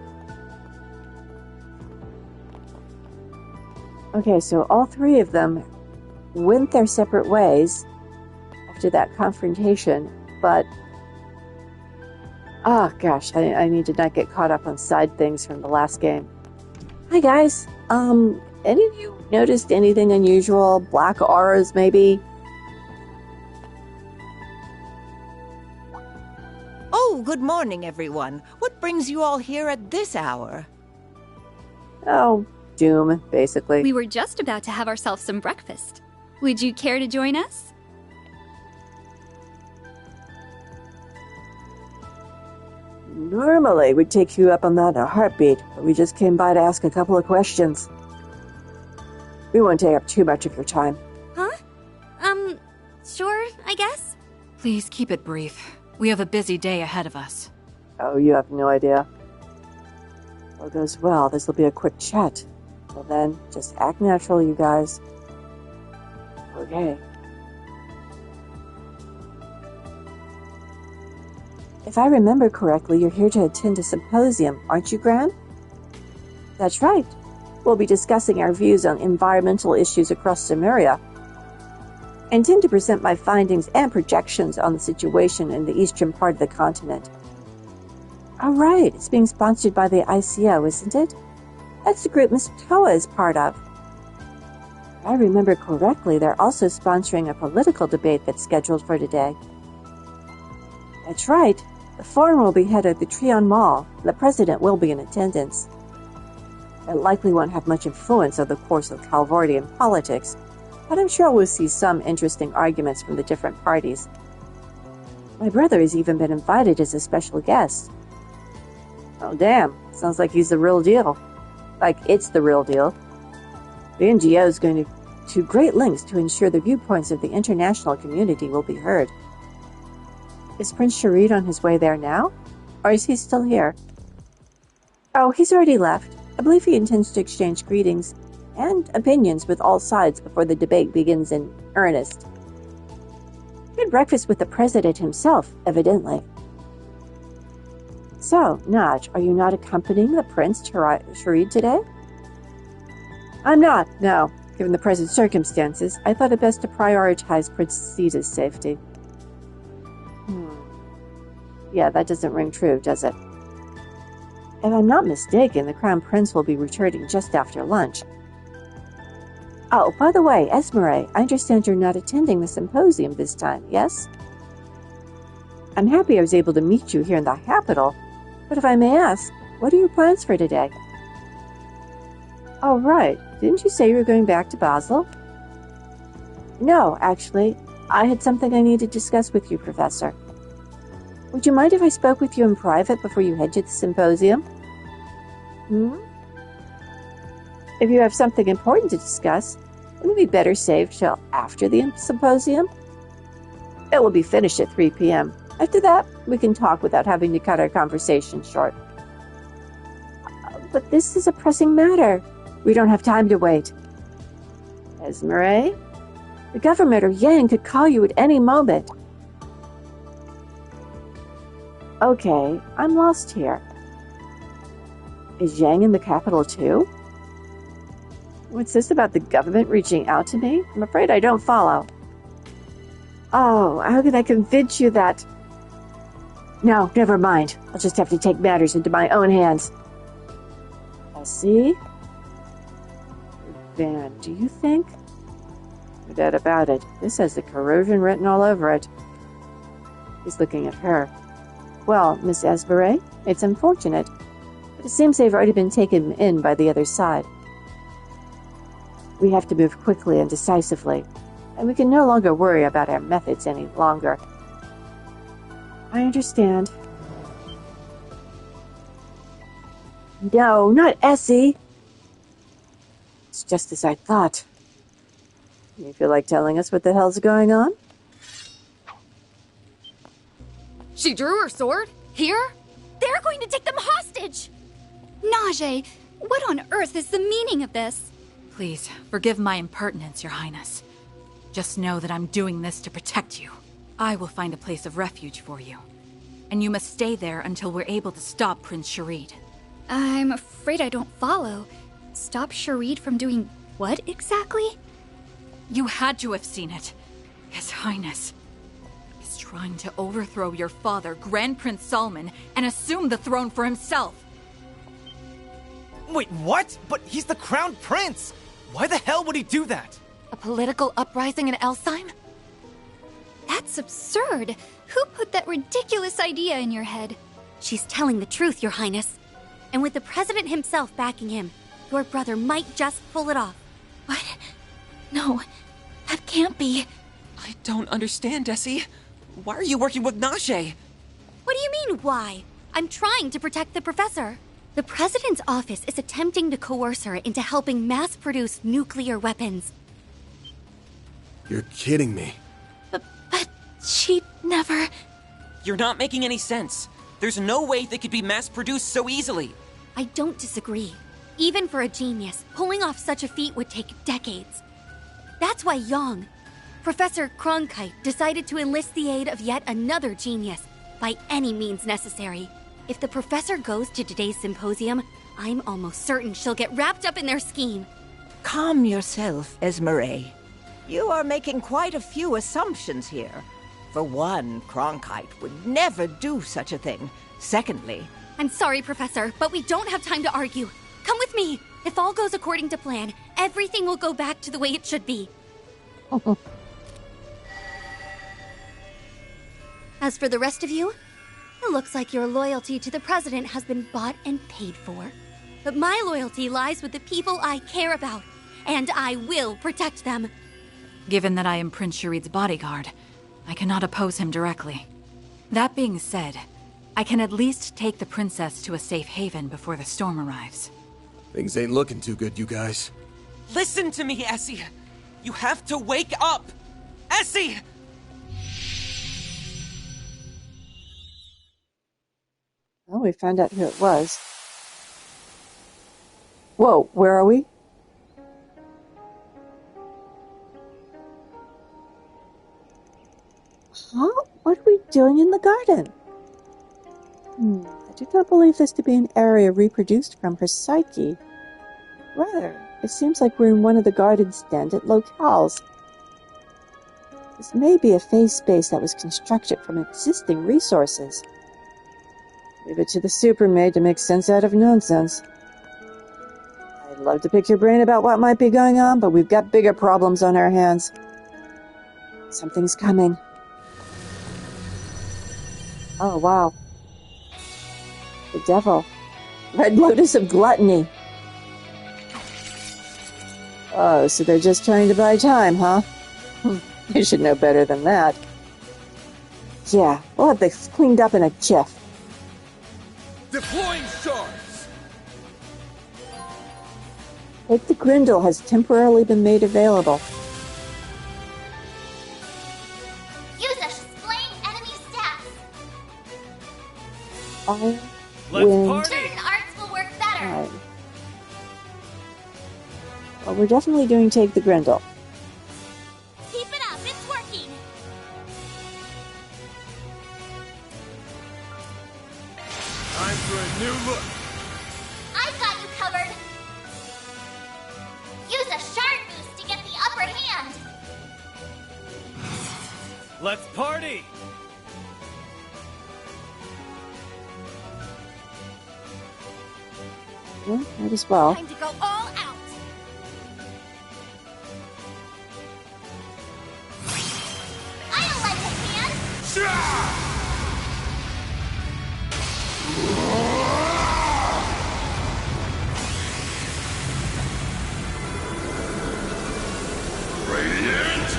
Okay, so all 3 of them went their separate ways after that confrontation, but... Oh, gosh, I need to not get caught up on side things from the last game. Hi, guys. Any of you noticed anything unusual? Black auras, maybe? Oh, good morning, everyone. What brings you all here at this hour? Oh, doom, basically. We were just about to have ourselves some breakfast. Would you care to join us? Normally, we'd take you up on that in a heartbeat, but we just came by to ask a couple of questions. We won't take up too much of your time. Huh? Sure, I guess? Please keep it brief. We have a busy day ahead of us. Oh, you have no idea. If all goes well, this will be a quick chat. Till then, just act natural, you guys. Okay. If I remember correctly, you're here to attend a symposium, aren't you, Gran? That's right. We'll be discussing our views on environmental issues across Sumeria. I intend to present my findings and projections on the situation in the eastern part of the continent. All right, it's being sponsored by the ICO, isn't it? That's the group Miss Toa is part of. If I remember correctly, they're also sponsoring a political debate that's scheduled for today. That's right. The forum will be held at the Trion Mall. The president will be in attendance. It likely won't have much influence on the course of Calvardian politics, but I'm sure we'll see some interesting arguments from the different parties. My brother has even been invited as a special guest. Oh, damn. Sounds like he's the real deal. Like it's the real deal. The NGO is going to great lengths to ensure the viewpoints of the international community will be heard. Is Prince Sharid on his way there now? Or is he still here? Oh, he's already left. I believe he intends to exchange greetings and opinions with all sides before the debate begins in earnest. He had breakfast with the president himself, evidently. So, Naj, are you not accompanying the Prince Sharid today? I'm not, no. Given the present circumstances, I thought it best to prioritize Prince Sita's safety. Yeah, that doesn't ring true, does it? If I'm not mistaken, the Crown Prince will be returning just after lunch. Oh, by the way, Esmeralda, I understand you're not attending the symposium this time, yes? I'm happy I was able to meet you here in the capital, but if I may ask, what are your plans for today? Oh, right. Didn't you say you were going back to Basel? No, actually. I had something I need to discuss with you, Professor. Would you mind if I spoke with you in private before you head to the symposium? If you have something important to discuss, wouldn't it be better saved till after the symposium? It will be finished at 3 p.m. After that, we can talk without having to cut our conversation short. But this is a pressing matter. We don't have time to wait. Esmeralda? The government or Yang could call you at any moment. Okay, I'm lost here. Is Yang in the capital too? What's this about the government reaching out to me? I'm afraid I don't follow. Oh, how can I convince you that... No, never mind. I'll just have to take matters into my own hands. I see. Van, do you think? No doubt about it. This has the corrosion written all over it. He's looking at her. Well, Miss Esmeralda, it's unfortunate, but it seems they've already been taken in by the other side. We have to move quickly and decisively, and we can no longer worry about our methods any longer. I understand. No, not Essie! It's just as I thought. You feel like telling us what the hell's going on? She drew her sword? Here? They're going to take them hostage! Najee, what on earth is the meaning of this? Please, forgive my impertinence, Your Highness. Just know that I'm doing this to protect you. I will find a place of refuge for you. And you must stay there until we're able to stop Prince Sharid. I'm afraid I don't follow. Stop Sharid from doing what exactly? You had to have seen it. His Highness is trying to overthrow your father, Grand Prince Salman, and assume the throne for himself. Wait, what? But he's the crown prince! Why the hell would he do that? A political uprising in Elsheim? That's absurd. Who put that ridiculous idea in your head? She's telling the truth, Your Highness. And with the president himself backing him, your brother might just pull it off. What? No, that can't be. I don't understand, Essie. Why are you working with Najee? What do you mean, why? I'm trying to protect the professor. The president's office is attempting to coerce her into helping mass-produce nuclear weapons. You're kidding me. But she'd never... You're not making any sense. There's no way they could be mass-produced so easily. I don't disagree. Even for a genius, pulling off such a feat would take decades. That's why Yang, Professor Cronkite, decided to enlist the aid of yet another genius, by any means necessary. If the professor goes to today's symposium, I'm almost certain she'll get wrapped up in their scheme. Calm yourself, Esmeralda. You are making quite a few assumptions here. For one, Cronkite would never do such a thing. Secondly... I'm sorry, Professor, but we don't have time to argue. Come with me! If all goes according to plan, everything will go back to the way it should be. As for the rest of you, it looks like your loyalty to the President has been bought and paid for. But my loyalty lies with the people I care about, and I will protect them. Given that I am Prince Sharid's bodyguard, I cannot oppose him directly. That being said, I can at least take the princess to a safe haven before the storm arrives. Things ain't looking too good, you guys. Listen to me, Essie. You have to wake up. Essie! Well, we found out who it was. Whoa, where are we? Huh? What are we doing in the garden? I do not believe this to be an area reproduced from her psyche. Rather, it seems like we're in one of the garden's standard locales. This may be a phase space that was constructed from existing resources. Leave it to the supermaid to make sense out of nonsense. I'd love to pick your brain about what might be going on, but we've got bigger problems on our hands. Something's coming. Oh, wow. The devil. Red Lotus of Gluttony. Oh, so they're just trying to buy time, huh? You should know better than that. Yeah, we'll have this cleaned up in a jiff. Deploying shards! Take the Grindle has temporarily been made available. Use a slaying enemy stats. Fire, Let's wind, party! Certain arts will work better. time. Well, we're definitely doing Take the Grindle. Keep it up, it's working. Time for a new look. I've got you covered. Use a shard boost to get the upper hand. Let's party! Yeah, might as well. Time to go all out. I'll lend a hand. Radiant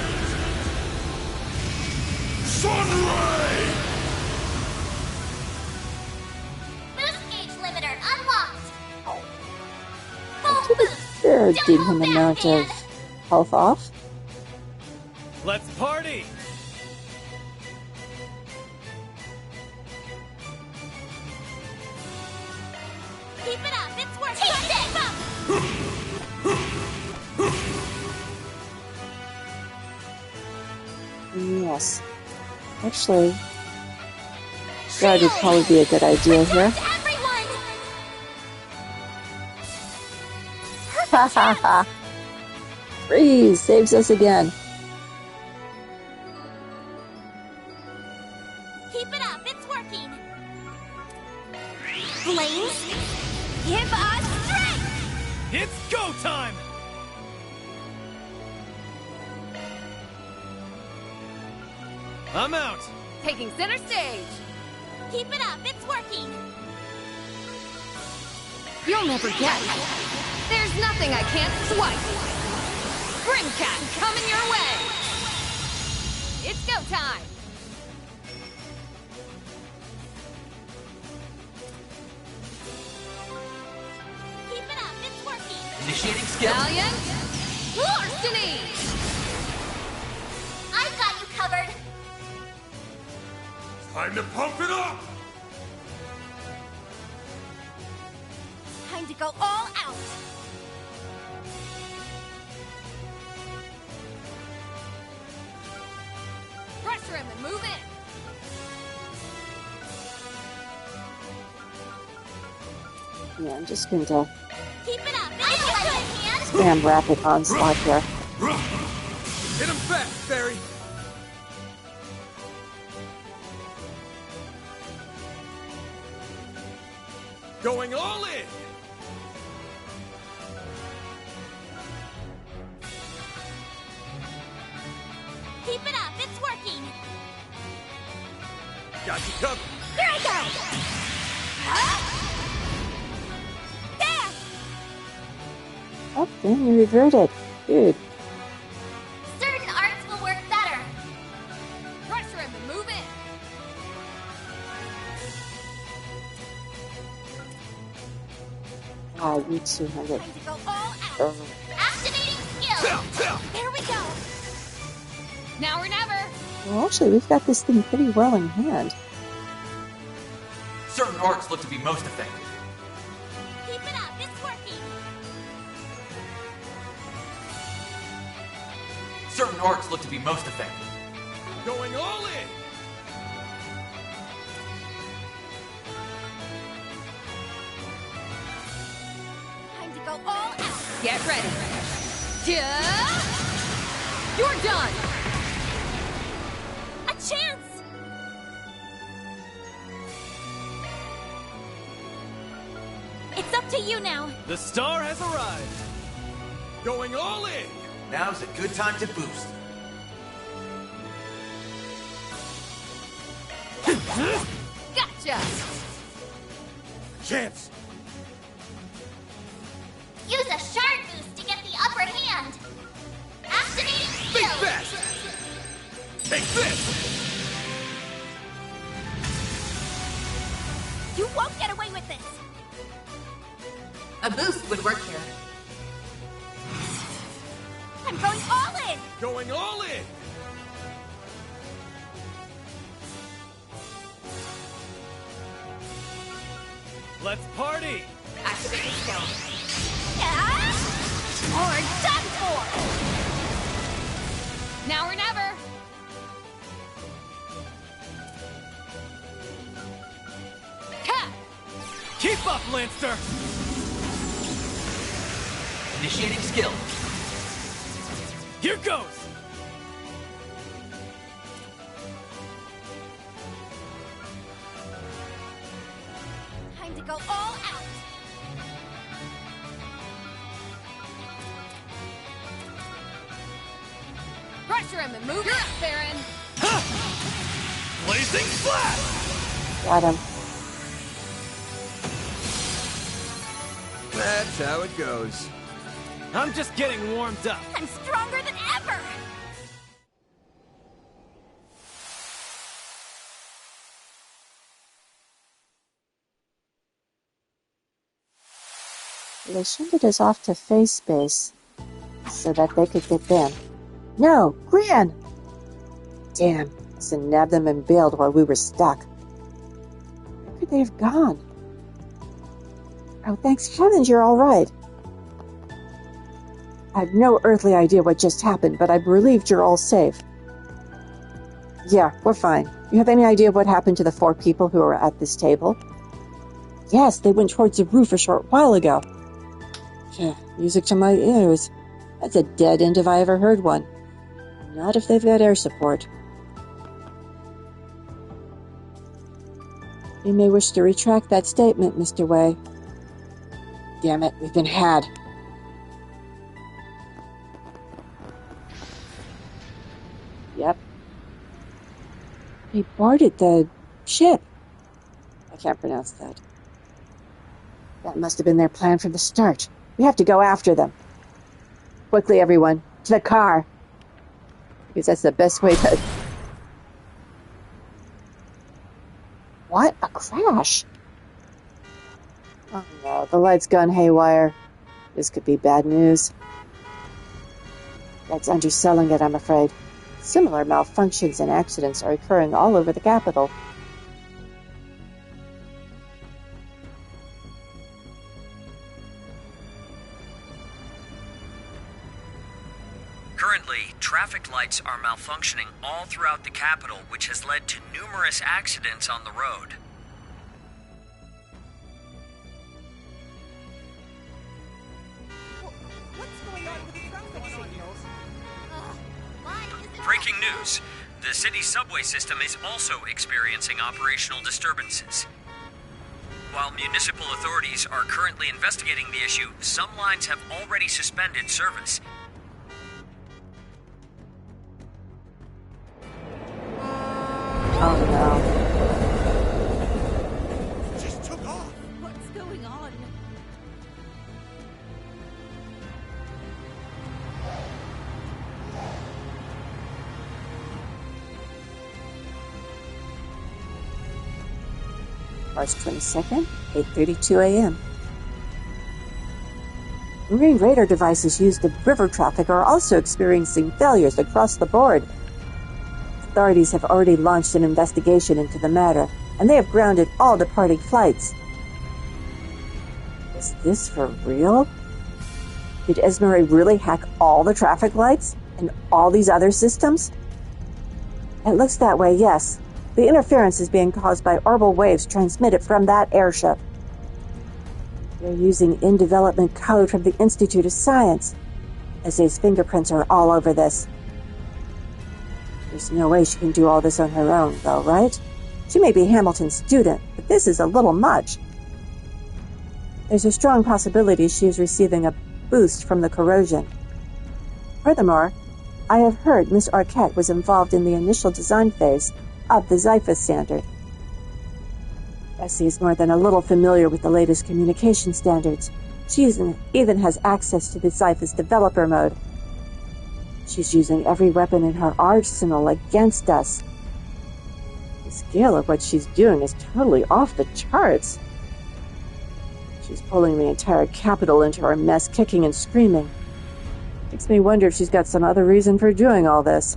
Sunray! Boost gauge limiter unlocked. I should have sure did him amount of health off. Let's party! Keep it up, it's working. Keep up. Yes. Actually, guard would probably be a good idea here. Ha ha ha! Freeze saves us again. Keep it up, it's working. Flames, give us strength. It's go time! I'm out! Taking center stage. Keep it up, it's working. You'll never get it. There's nothing I can't swipe. Spring Cat coming your way. It's go time. Keep it up, it's working. Initiating skill. Valiant. Larceny. I've got you covered. Time to pump it up! Time to go all out. Pressure him and move in. Yeah, I'm just going to Keep it up, it's good. spam rapid onslaught here. Hit him fast, Barry! Going all in! up! It's working! Got you covered. Here I go! There! Oh, then you reverted. Dude. Certain arts will work better. Pressure him and move in. You 200. Time to go all out. Oh. Activating skill. There we go. Now or never. Well, actually, we've got this thing pretty well in hand. Certain arcs look to be most effective. Keep it up. It's working. Certain arcs look to be most effective. Going all in. Time to go all out. Get ready. Yeah. You're done. A chance. It's up to you now. The star has arrived. Going all in. Now's a good time to boost. Gotcha. Chance. Use a shard boost to get the upper hand. Activating Think skill. fast. Take this. You won't get away with this. A boost would work here. I'm going all in. Going all in. Let's party! Activating skill. Yeah. Or done for. Now or never. Cut. Keep up, Lancer! Initiating skill. Here goes! Time to go all out. Pressure him and move. You're up, Baron. Blazing flash! Got him. That's how it goes. I'm just getting warmed up. I'm stronger than ever. They shunted us off to phase space so that they could get them. No, Gran! Damn, must have nabbed them and bailed while we were stuck. Where could they have gone? Oh, thanks heavens you're all right. I have no earthly idea what just happened, but I'm relieved you're all safe. Yeah, we're fine. You have any idea what happened to the 4 people who were at this table? Yes, they went towards the roof a short while ago. Music to my ears. That's a dead end if I ever heard one. Not if they've got air support. You may wish to retract that statement, Mr. Wei. Damn it, we've been had. Yep. They boarded the ship. I can't pronounce that. That must have been their plan from the start. We have to go after them. Quickly, everyone. To the car. Because that's the best way to... What? A crash? Oh no, the light's gone haywire. This could be bad news. That's underselling it, I'm afraid. Similar malfunctions and accidents are occurring all over the capital. Currently, traffic lights are malfunctioning all throughout the capital, which has led to numerous accidents on the road. Breaking news. The city's subway system is also experiencing operational disturbances. While municipal authorities are currently investigating the issue, some lines have already suspended service. March 22nd, 8:32 a.m. Marine radar devices used in river traffic are also experiencing failures across the board. Authorities have already launched an investigation into the matter, and they have grounded all departing flights. Is this for real? Did Esmeralda really hack all the traffic lights and all these other systems? It looks that way, yes. The interference is being caused by orbital waves transmitted from that airship. They're using in-development code from the Institute of Science. Essay's fingerprints are all over this. There's no way she can do all this on her own, though, right? She may be Hamilton's student, but this is a little much. There's a strong possibility she is receiving a boost from the corrosion. Furthermore, I have heard Miss Arquette was involved in the initial design phase of the Zyphus standard. Essie is more than a little familiar with the latest communication standards. She even has access to the Zyphus developer mode. She's using every weapon in her arsenal against us. The scale of what she's doing is totally off the charts. She's pulling the entire capital into her mess, kicking and screaming. Makes me wonder if she's got some other reason for doing all this.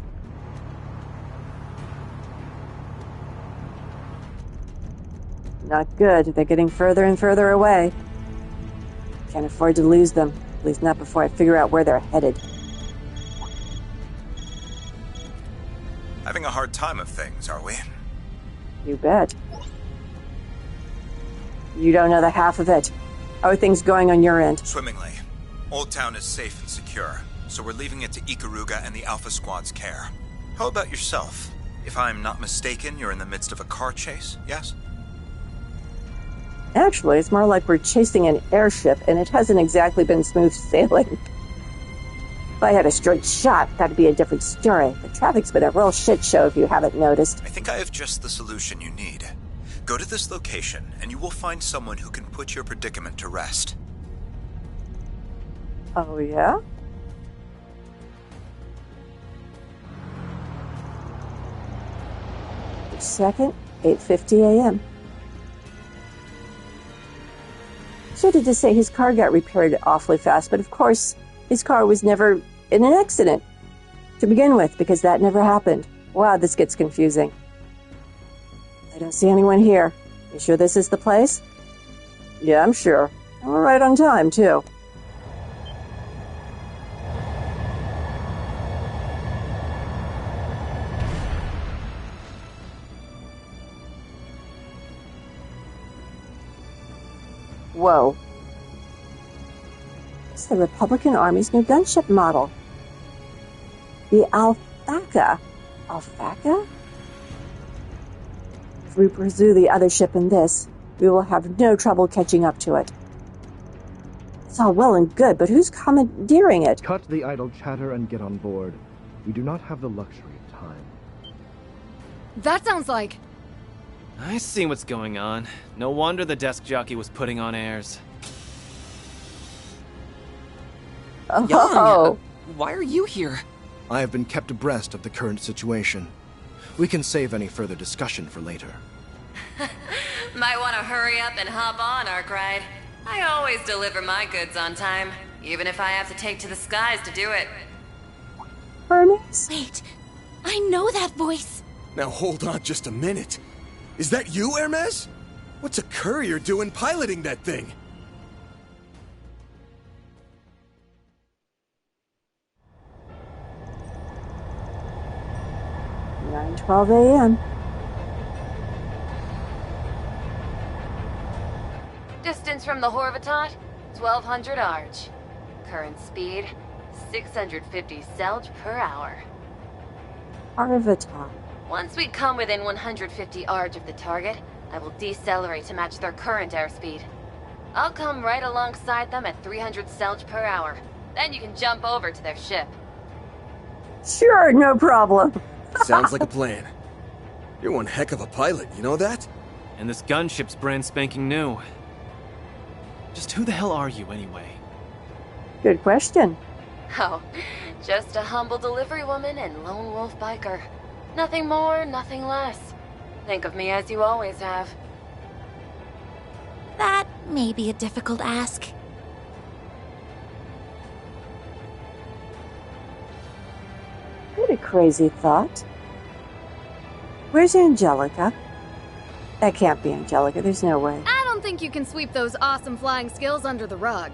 Not good. They're getting further and further away. Can't afford to lose them. At least not before I figure out where they're headed. Having a hard time of things, are we? You bet. You don't know the half of it. How are things going on your end? Swimmingly. Old Town is safe and secure, so we're leaving it to Ikaruga and the Alpha Squad's care. How about yourself? If I'm not mistaken, you're in the midst of a car chase, yes? Actually, it's more like we're chasing an airship, and it hasn't exactly been smooth sailing. If I had a straight shot, that'd be a different story. The traffic's been a real shit show if you haven't noticed. I think I have just the solution you need. Go to this location, and you will find someone who can put your predicament to rest. Oh, yeah? Second, 8:50 a.m. Started to say his car got repaired awfully fast, but of course, his car was never in an accident to begin with, because that never happened. Wow, this gets confusing. I don't see anyone here. You sure this is the place? Yeah, I'm sure. And we're right on time, too. Whoa. It's the Republican Army's new gunship model. The Alpaca. Alpaca? If we pursue the other ship in this, we will have no trouble catching up to it. It's all well and good, but who's commandeering it? Cut the idle chatter and get on board. We do not have the luxury of time. That sounds like... I see what's going on. No wonder the desk jockey was putting on airs. Oh. Young, why are you here? I have been kept abreast of the current situation. We can save any further discussion for later. Might want to hurry up and hop on, Arkwright. I always deliver my goods on time, even if I have to take to the skies to do it. Hermes? Wait, I know that voice. Now hold on just a minute. Is that you, Hermes? What's a courier doing piloting that thing? Nine 12 a.m. Distance from the Horvatot, 1200 Arch. Current speed, 650 Selge per hour. Arvitar. Once we come within 150 Arch of the target, I will decelerate to match their current airspeed. I'll come right alongside them at 300 Selge per hour. Then you can jump over to their ship. Sure, no problem. Sounds like a plan. You're one heck of a pilot, you know that? And this gunship's brand spanking new. Just who the hell are you, anyway? Good question. Oh, just a humble delivery woman and lone wolf biker. Nothing more, nothing less. Think of me as you always have. That may be a difficult ask. What a crazy thought. Where's Angelica? That can't be Angelica, there's no way. I don't think you can sweep those awesome flying skills under the rug.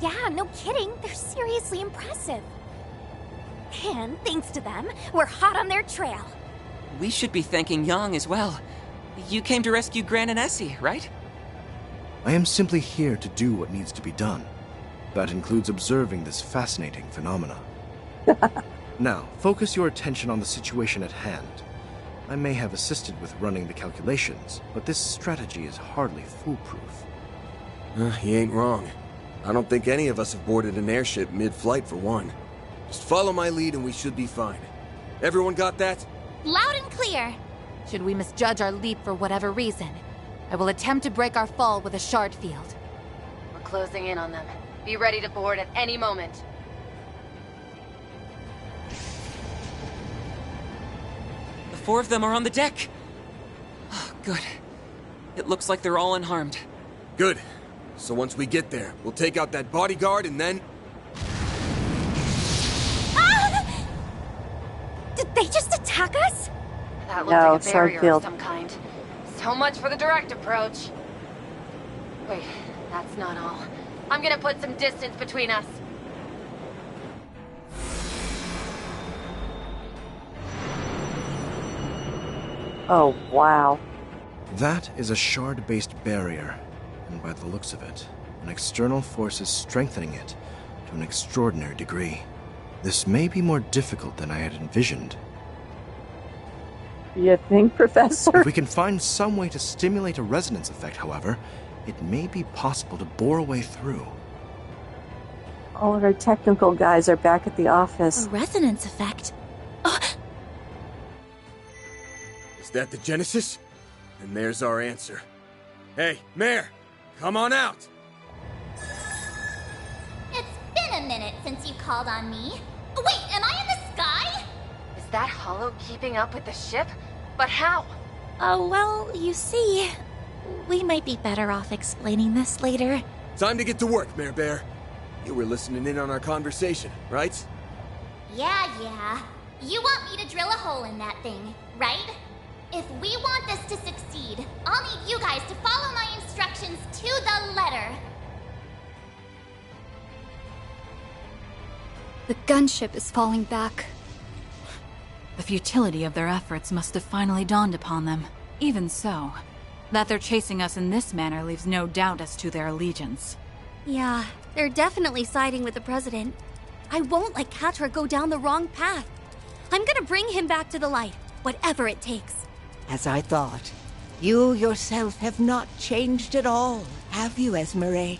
Yeah, no kidding. They're seriously impressive. And thanks to them, we're hot on their trail. We should be thanking Yang as well. You came to rescue Gran and Essie, right? I am simply here to do what needs to be done. That includes observing this fascinating phenomena. Now, focus your attention on the situation at hand. I may have assisted with running the calculations, but this strategy is hardly foolproof. He ain't wrong. I don't think any of us have boarded an airship mid-flight for one. Just follow my lead and we should be fine. Everyone got that? Loud and clear. Should we misjudge our leap for whatever reason, I will attempt to break our fall with a shard field. We're closing in on them. Be ready to board at any moment. The 4 of them are on the deck. Oh, good. It looks like they're all unharmed. Good. So once we get there, we'll take out that bodyguard and then... Ah! Did they just attack us? That looked No, like a barrier Swordfield. of some kind. So much for the direct approach. Wait, that's not all. I'm gonna put some distance between us. Oh, wow. That is a shard-based barrier, and by the looks of it, an external force is strengthening it to an extraordinary degree. This may be more difficult than I had envisioned. You think, Professor? If we can find some way to stimulate a resonance effect, however, it may be possible to bore a way through. All of our technical guys are back at the office. A resonance effect? Is that the Genesis? And there's our answer. Hey, Mare! Come on out! It's been a minute since you called on me. Wait, am I in the sky? Is that hollow keeping up with the ship? But how? Well, you see, we might be better off explaining this later. Time to get to work, Mare Bear. You were listening in on our conversation, right? Yeah. You want me to drill a hole in that thing, right? If we want this to succeed, I'll need you guys to follow my instructions to the letter. The gunship is falling back. The futility of their efforts must have finally dawned upon them. Even so, that they're chasing us in this manner leaves no doubt as to their allegiance. Yeah, they're definitely siding with the president. I won't let Catra go down the wrong path. I'm gonna bring him back to the light, whatever it takes. As I thought. You yourself have not changed at all, have you, Esmeralda?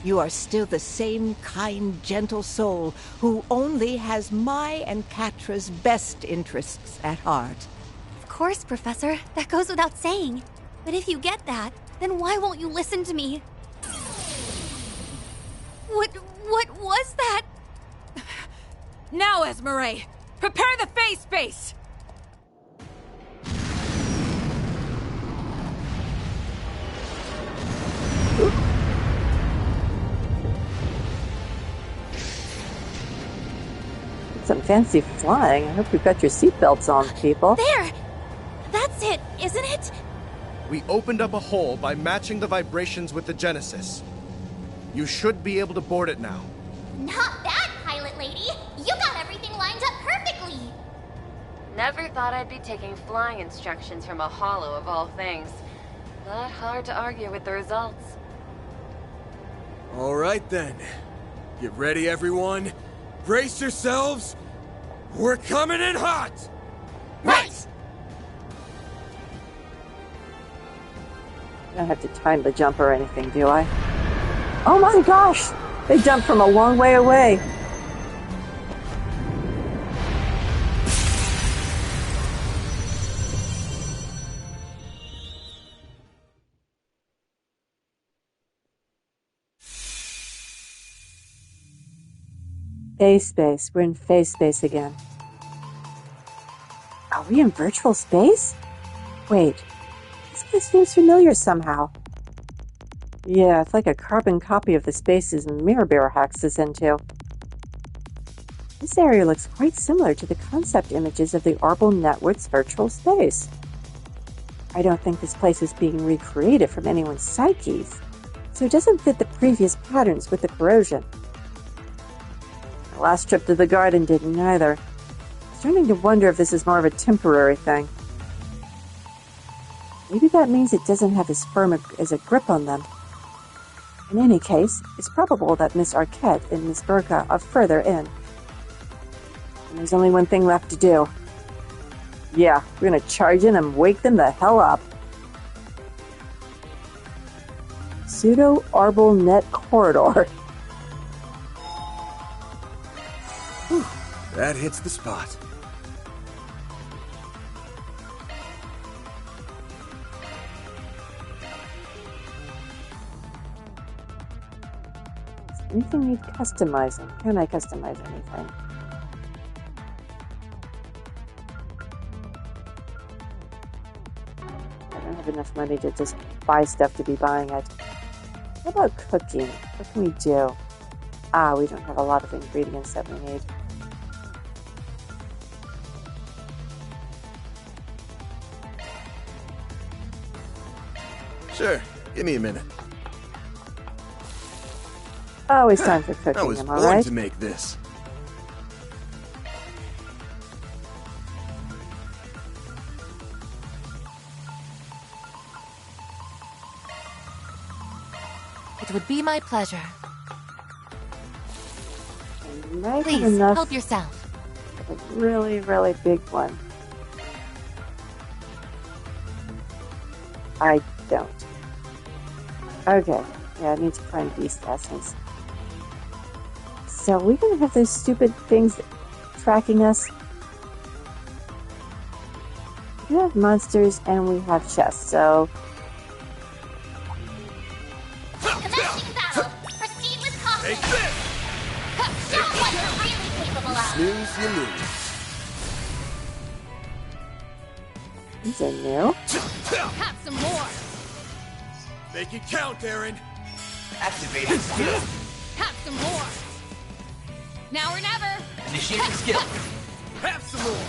You are still the same kind, gentle soul who only has my and Catra's best interests at heart. Of course, Professor. That goes without saying. But if you get that, then why won't you listen to me? What was that? Now, Esmeralda! Prepare the phase space! Some fancy flying. I hope you've got your seatbelts on, people. There! That's it, isn't it? We opened up a hole by matching the vibrations with the Genesis. You should be able to board it now. Not bad, pilot lady. You got everything lined up perfectly. Never thought I'd be taking flying instructions from a hollow of all things. But hard to argue with the results. All right then. Get ready, everyone. Brace yourselves. We're coming in hot! Right! I don't have to time the jump or anything, do I? Oh my gosh! They jumped from a long way away. Phase space. We're in phase space again. Are we in virtual space? Wait, this place seems familiar somehow. Yeah, it's like a carbon copy of the spaces Mirror hacks us into. This area looks quite similar to the concept images of the Arbol Network's virtual space. I don't think this place is being recreated from anyone's psyches, so it doesn't fit the previous patterns with the corrosion. The last trip to the garden didn't either. I'm starting to wonder if this is more of a temporary thing. Maybe that means it doesn't have as firm as a grip on them. In any case, it's probable that Miss Arquette and Miss Burka are further in. And there's only one thing left to do. Yeah, we're gonna charge in and wake them the hell up. Pseudo-Arbol Net Corridor. Whew, that hits the spot. Anything need customizing? Can I customize anything? I don't have enough money to just buy stuff to be buying it. What about cooking? What can we do? We don't have a lot of ingredients that we need. Sure, give me a minute. Always time for cooking, I was am I born right? to make this. It would be my pleasure. Please, help yourself. A really, really big one. I don't. Okay, yeah, I need to find beast essence. So we're gonna have those stupid things tracking us. We have monsters and we have chests, so Commencing battle. Proceed with caution. Take this. Show what you're really capable of. Snooze, you lose. these are new. Have some more. Make it count, Aaron. Activating skill. Have some more. Now or never. Initiating skill. Have some more.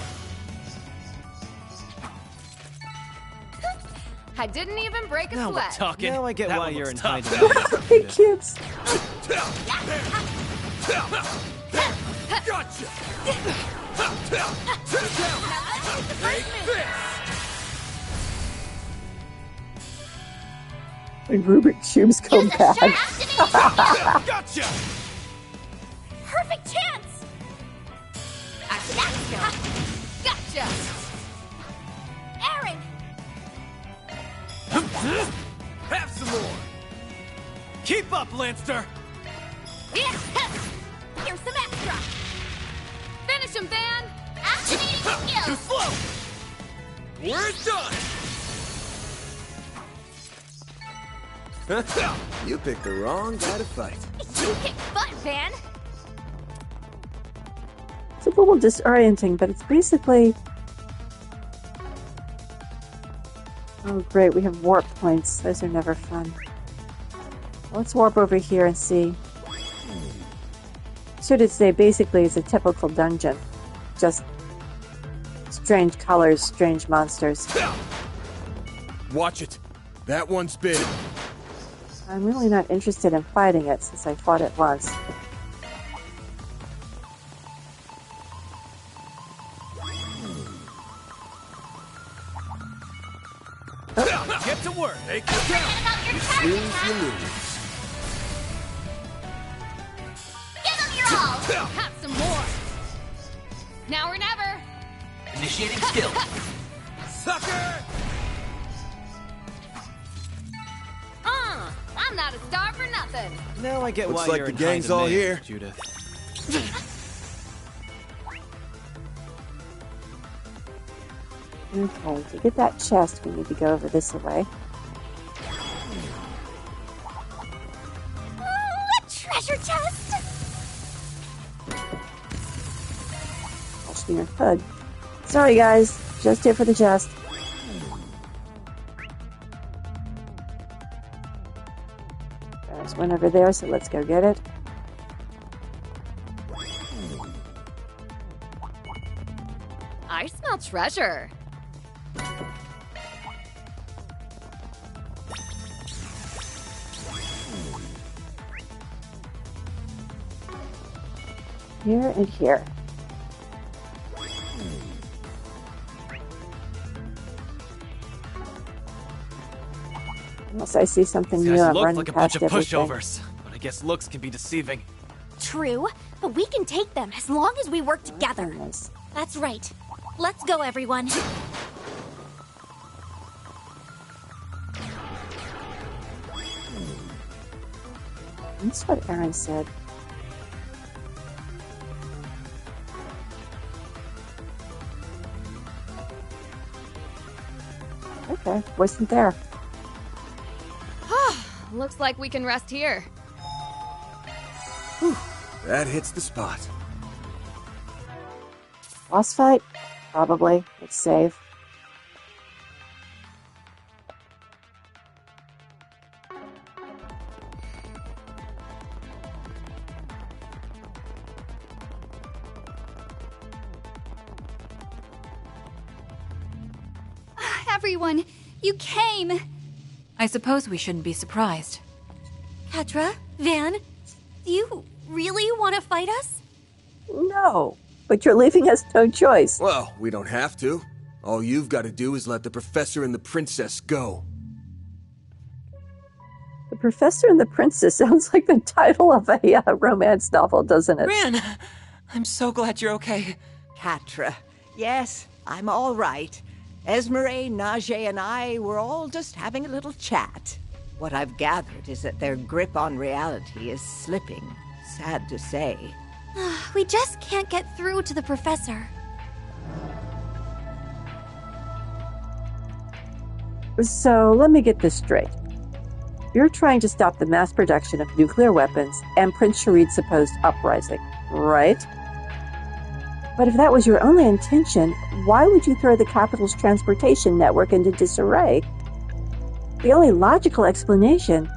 I didn't even break a Now we're sweat. talking. Now I get why you're in high tough. demand. Big cubes. Gotcha. Take this. When Rubik cubes go bad. Gotcha. Perfect chance. Gotcha. Aaron. Have some more. Keep up, Lanster. Here's some extra. Finish him, Van. Activating Too skills. slow. We're done. You picked the wrong guy to fight. You kick butt, Van. It's a little disorienting, but it's basically... Oh great, we have warp points. Those are never fun. Let's warp over here and see. Should it say basically it's a typical dungeon. Just strange colors, strange monsters. Watch it. That one's big. I'm really not interested in fighting it since I fought it once. Get to work. Take the count. You snooze, you lose. Give them your all. Have some more. Now or never. Initiating skill. Sucker. I'm not a star for nothing. Now I get Looks why like you're the in gang's high all demand, here. Judith. Okay, to get that chest, we need to go over this way. A treasure chest. Watch your hood. Sorry guys, just here for the chest. one over there, so let's go get it. I smell treasure. Here and here. Unless I see something These new, guys I'm look running like a bunch past of everything. pushovers, but I guess looks can be deceiving. True, but we can take them as long as we work together. Goodness. That's right. Let's go, everyone. That's what Aaron said. Okay, wasn't there. Looks like we can rest here. That hits the spot. Boss fight? Probably. Let's save. Everyone, you came! I suppose we shouldn't be surprised. Petra, Van, do you really want to fight us? No, but you're leaving us no choice. Well, we don't have to. All you've got to do is let the professor and the princess go. The Professor and the Princess sounds like the title of a romance novel, doesn't it? Ran! I'm so glad you're okay. Catra, yes, I'm all right. Esmeralda, Najee, and I were all just having a little chat. What I've gathered is that their grip on reality is slipping. Sad to say. We just can't get through to the professor. So, let me get this straight. You're trying to stop the mass production of nuclear weapons and Prince Sharid's supposed uprising, right? But if that was your only intention, why would you throw the capital's transportation network into disarray? The only logical explanation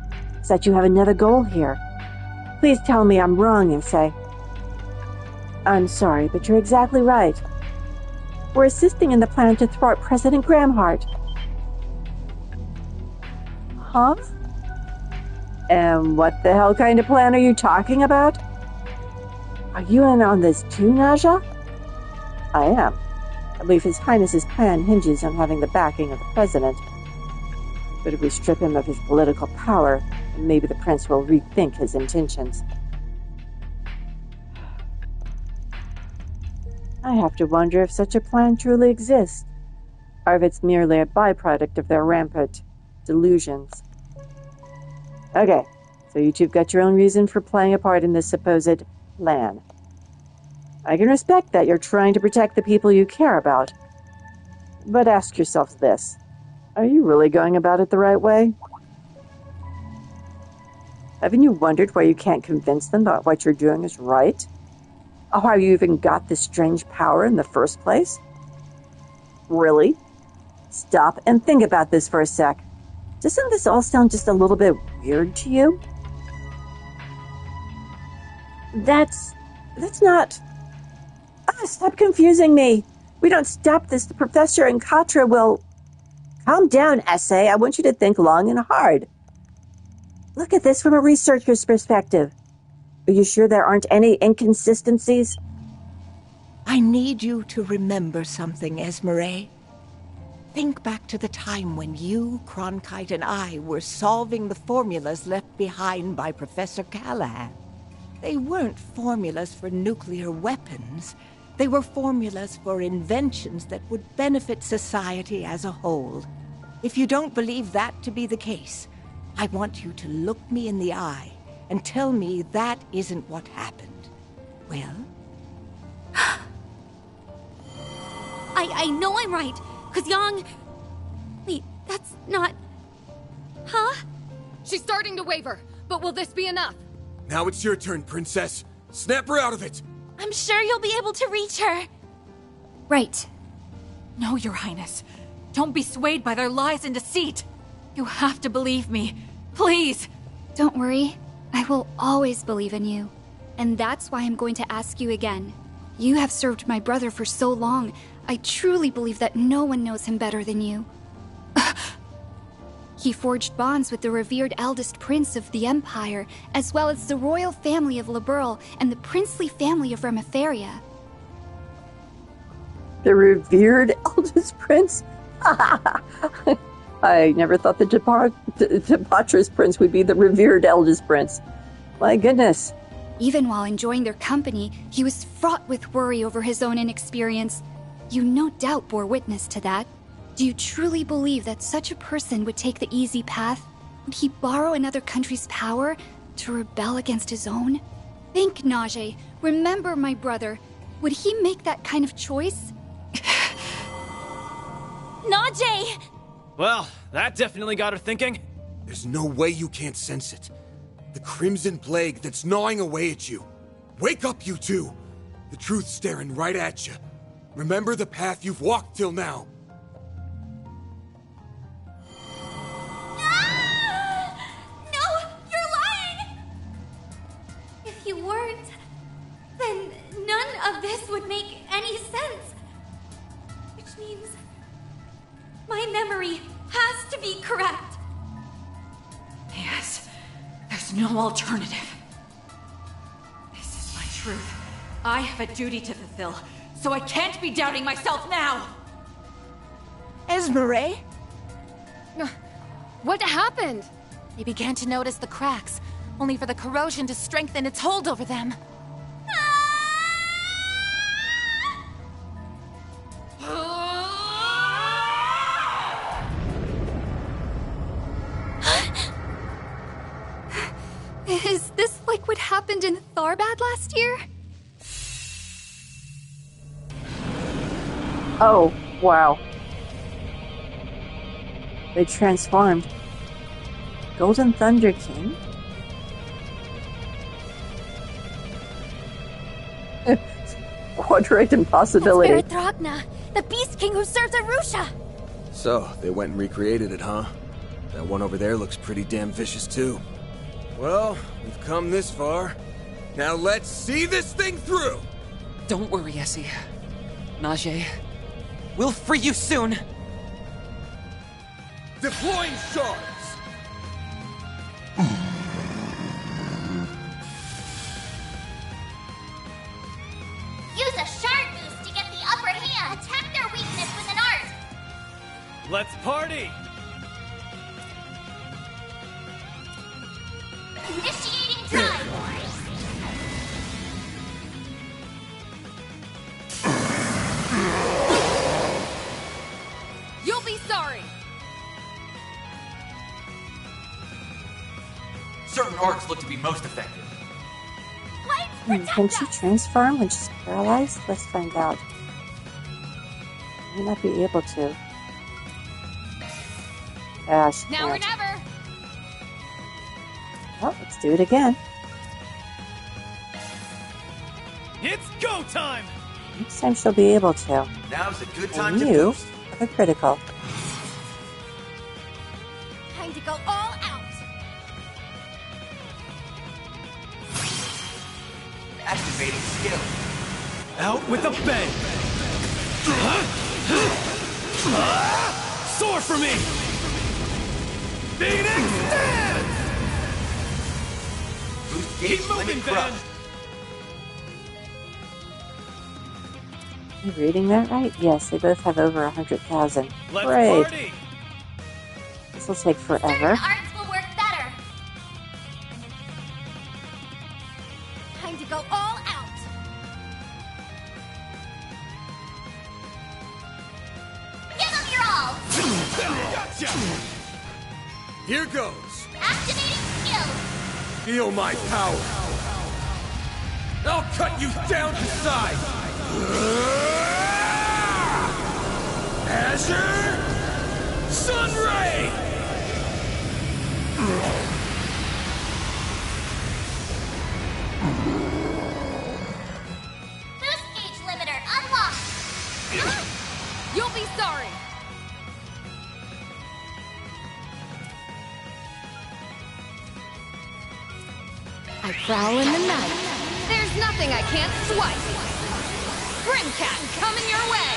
is that you have another goal here. Please tell me I'm wrong and say, I'm sorry, but you're exactly right. We're assisting in the plan to thwart President Gramhart. Huh? And what the hell kind of plan are you talking about? Are you in on this too, Naja? I am. I believe His Highness's plan hinges on having the backing of the President. But if we strip him of his political power, maybe the Prince will rethink his intentions. I have to wonder if such a plan truly exists, or if it's merely a byproduct of their rampant delusions. Okay, so you two've got your own reason for playing a part in this supposed plan. I can respect that you're trying to protect the people you care about. But ask yourself this. Are you really going about it the right way? Haven't you wondered why you can't convince them that what you're doing is right? Or how you even got this strange power in the first place? Really? Stop and think about this for a sec. Doesn't this all sound just a little bit weird to you? That's not... stop confusing me. We don't stop this, the Professor and Catra will... Calm down, Essay. I want you to think long and hard. Look at this from a researcher's perspective. Are you sure there aren't any inconsistencies? I need you to remember something, Esmeralda. Think back to the time when you, Cronkite, and I were solving the formulas left behind by Professor Callahan. They weren't formulas for nuclear weapons. They were formulas for inventions that would benefit society as a whole. If you don't believe that to be the case, I want you to look me in the eye and tell me that isn't what happened. Well? I know I'm right, because Yang... Wait, that's not... Huh? She's starting to waver, but will this be enough? Now it's your turn, Princess. Snap her out of it! I'm sure you'll be able to reach her. Right. No, Your Highness. Don't be swayed by their lies and deceit. You have to believe me. Please. Don't worry. I will always believe in you. And that's why I'm going to ask you again. You have served my brother for so long. I truly believe that no one knows him better than you. He forged bonds with the revered eldest prince of the Empire, as well as the royal family of Liberl and the princely family of Remiferia. The revered eldest prince? I never thought the debaucherous prince would be the revered eldest prince. My goodness. Even while enjoying their company, he was fraught with worry over his own inexperience. You no doubt bore witness to that. Do you truly believe that such a person would take the easy path? Would he borrow another country's power to rebel against his own? Think, Najee. Remember my brother. Would he make that kind of choice? Najee! Well, that definitely got her thinking. There's no way you can't sense it. The Crimson Plague that's gnawing away at you. Wake up, you two! The truth's staring right at you. Remember the path you've walked till now. No, you're lying! If you weren't, then none of this would make any sense. Which means my memory has to be correct. Yes, there's no alternative. This is my truth. I have a duty to fulfill, so I can't be doubting myself now! Esmeralda? What happened? They began to notice the cracks, only for the corrosion to strengthen its hold over them. Is this like what happened in Tharbad last year? Oh, wow. They transformed. Golden Thunder King? Quadrate impossibility. That's Baratragna, the Beast King who serves Arusha! So, they went and recreated it, huh? That one over there looks pretty damn vicious, too. Well, we've come this far. Now let's see this thing through! Don't worry, Essie. Najee. We'll free you soon! Deploying shards! Use a shard boost to get the upper hand. Attack their weakness with an art. Let's party! Initiating drive. You'll be sorry! Certain arts look to be most effective. Can she transform when she's paralyzed? Let's find out. May not be able to. Gosh. Now or never! Well, let's do it again. It's go time! Next time she'll be able to. Now's a good time And to you boost. have a critical. Time to go all out! Activating skill. Out with a bang! Soar for me! Phoenix Dance! Boost Keep gauge moving, limit Van! crushed. Am I reading that right? Yes, they both have over 100,000. Let's Great. party! This will take Certain forever. arts will work better. Time to go all out! Give them your all. Gotcha! Here goes! Activating skills. Feel my power! I'll cut you down to size! Azure Sunray! Boost gauge limiter unlocked. You'll be sorry! I prowl in the night. There's nothing I can't swipe. Grimcat, coming your way.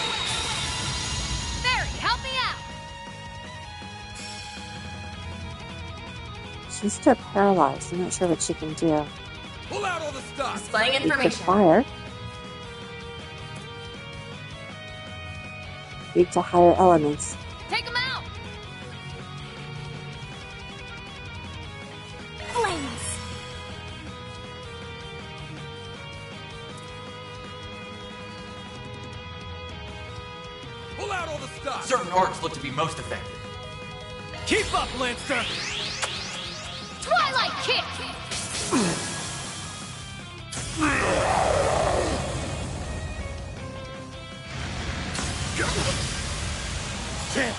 Barry, help me out. She's still paralyzed. I'm not sure what she can do. Pull out all the stops. Displaying She could information. fire. Weak to higher elements. Take him out. Flames! Pull out all the stops. Certain orcs look to be most effective. Keep up, Lancer! Twilight kick. Chance.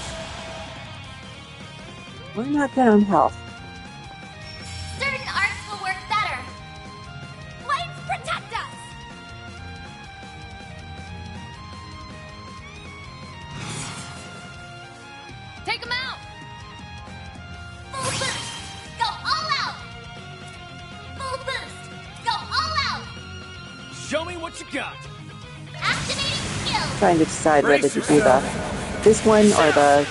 We're not good on health. Certain arts will work better. Flames protect us! Take him out. Full boost. Go all out. Full boost. Go all out. Show me what you got. Activating skills. Trying to decide whether to do this one or the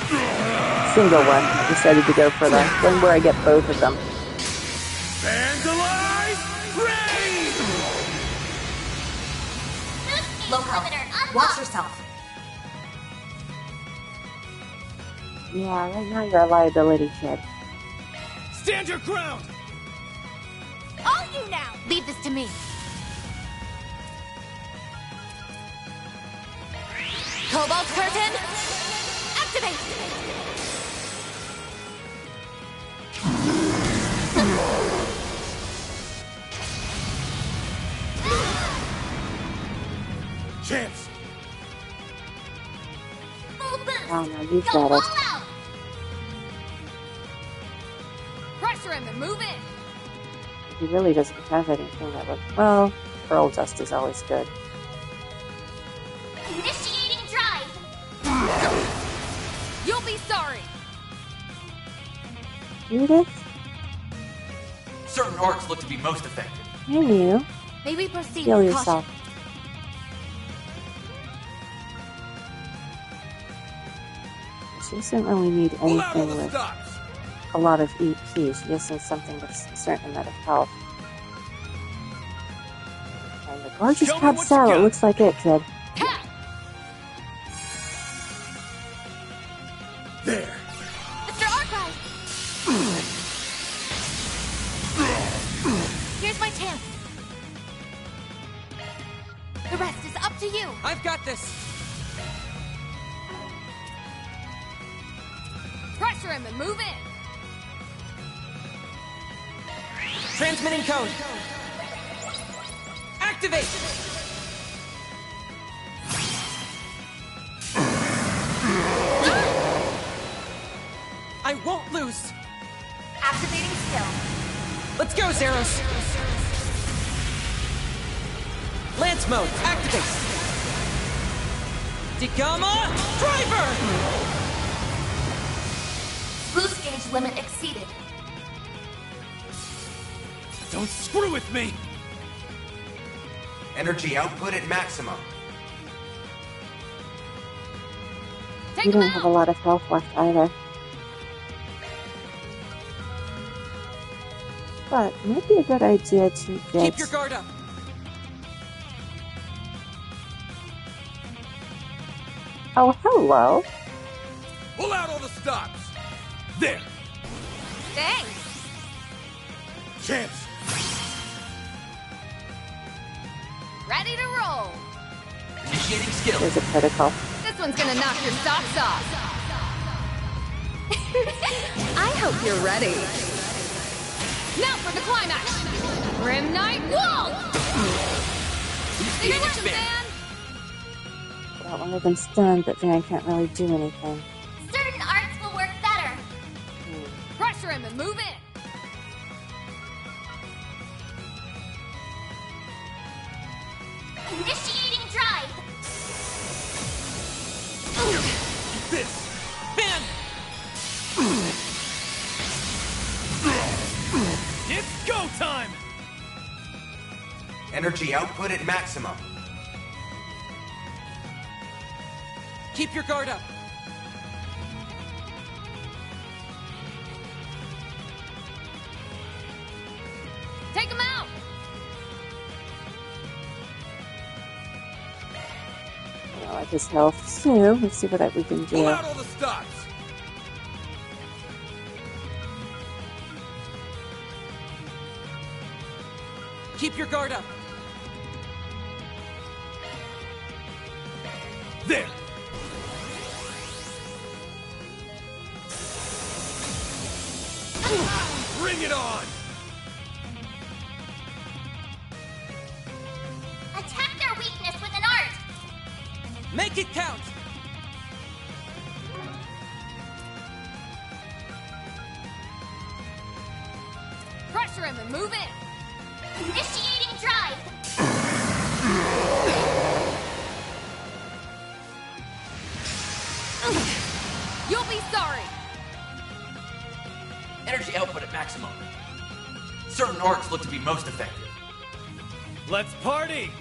single one. I decided to go for the one where I get both of them. Vandalize! Rain! Low limiter Watch yourself. Yeah, right now you're a liability, kid. Stand your ground! All you now! Leave this to me. Cobalt curtain! Activate! Chance. Full boost. Oh no, you've Go got all it. out. Pressure him and move in. He really doesn't have anything that would. Well, Pearl Dust is always good. Initiating drive. You'll be sorry. Judith? Certain orcs look to be most effective. Hey, you. May we proceed Heal with yourself. caution? She doesn't really need Pull out all anything the with stops. a lot of EP. She just needs something with a certain amount of health. And the gorgeous Show me what you Capsella got. looks like it, kid. There. Mr. Archive! Here's my chance. The rest is up to you. I've got this. Pressure him and move in. Transmitting code. Activate! I won't lose. Activating skill. Let's go, Zeros. Lance mode, activate. Digama, driver! Boost gauge limit exceeded. Don't screw with me! Energy output at maximum. You don't have a lot of health left either. But it might be a good idea to get... Keep your guard up. Oh, hello. Pull out all the stops. There. Thanks. Chance. Ready to roll. Initiating skill. There's a critical. This one's gonna knock your socks off. I hope you're ready. Now for the climax. Grim Knight Wall. You're working, man. Got one of them stunned, but Van can't really do anything. Certain arts will work better. Pressure him and move in. Initiating drive. This. Van! It's go time! Energy output at maximum. Keep your guard up. Take him out! I like his health, so let's see what we can do. Pull out all the stops! Keep your guard up. There! Bring it on! Attack their weakness with an art! Make it count! Pressure him and move in! Initiating drive! You'll be sorry! Energy output at maximum. Certain arcs look to be most effective. Let's party!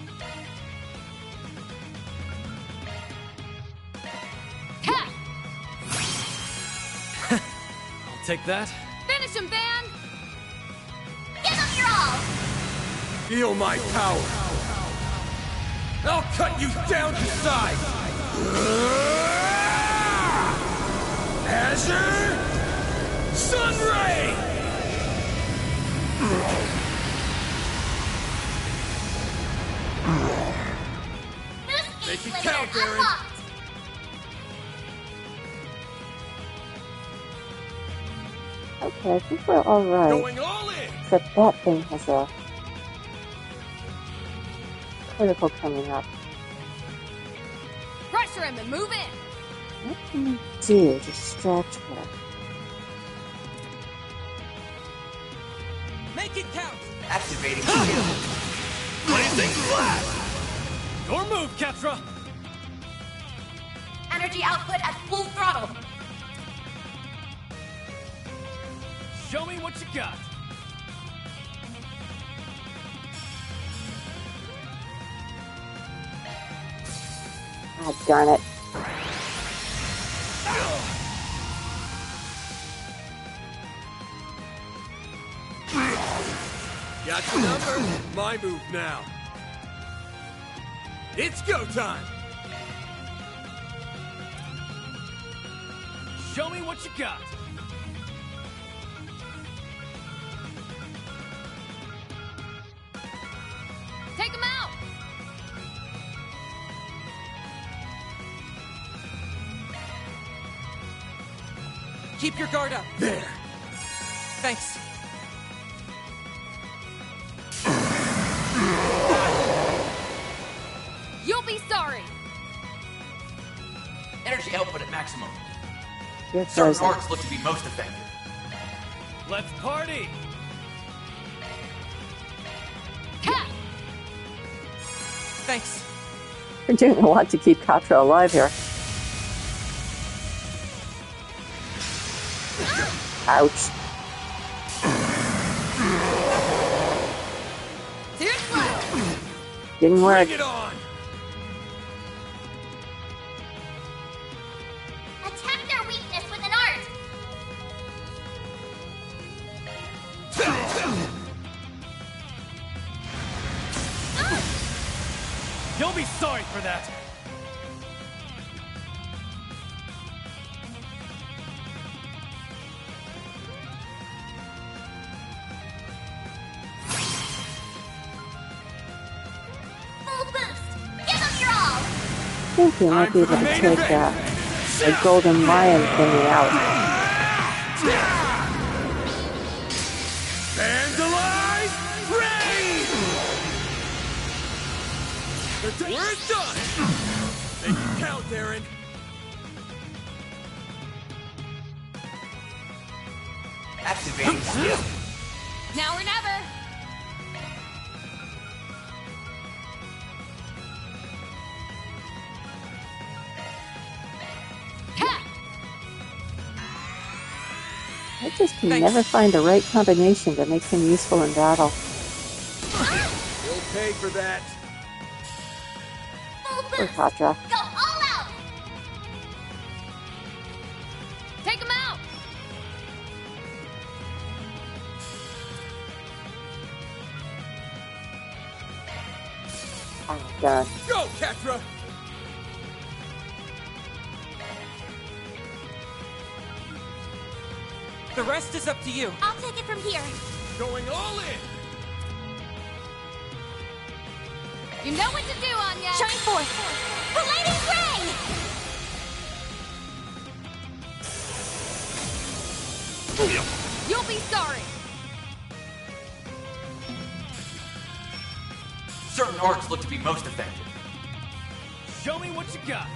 Ha! I'll take that. Finish him, Van! Give them your all! Feel my power! I'll cut you down to size! Azure Sunray! Make it count, Aaron! Okay, I think we're alright. Going all in! Except that thing has a critical coming up. Pressure him and move in! What can we do to distract her? Make it count! Activating skill. Blazing blast! Your move, Ketra! Energy output at full throttle! Show me what you got! God darn it. Got your number? My move now. It's go time! Show me what you got! Take him out! Keep your guard up. There! Thanks. You'll be sorry! Energy output at maximum. You're Certain frozen. arcs look to be most effective. Let's party! Ha! Thanks. We're doing a lot to keep Katra alive here. Ouch. Didn't work. Bring it on! Attack their weakness with an art! You'll be sorry for that! Full boost! Give them your all! I think we might be able to take the golden lion thingy out. Vandalize Rain! We're done! Make it count, Aaron! Activating skill. Now or never! I just can never find the right combination to make him useful in battle. You'll pay pay for that. Full Poor boost! Patra. Go all out! Take him out! Oh, God. Go, Catra! The rest is up to you. I'll take it from here. Going all in! You know what to do, Anya! Shine forth! Palladium Ray! You'll be sorry! Certain arcs look to be most effective. Show me what you got.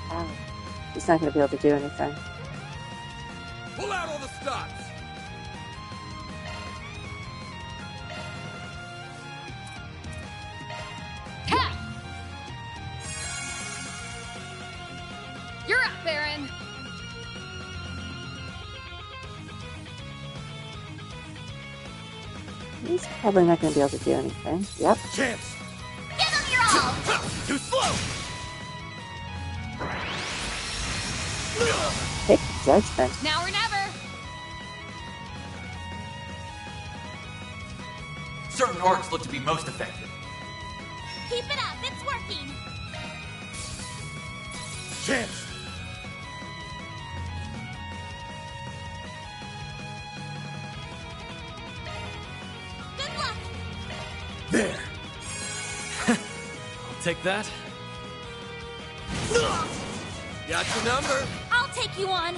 Oh, he's not going to be able to do anything. Pull out all the stops! Cat! You're up, Baron! He's probably not going to be able to do anything. Yep. Chance! Give him your all! Too slow! Take judgment. Now or never! Certain arcs look to be most effective. Keep it up, it's working! Chance! Good luck! There! I'll take that. Got your number! I'll take you on!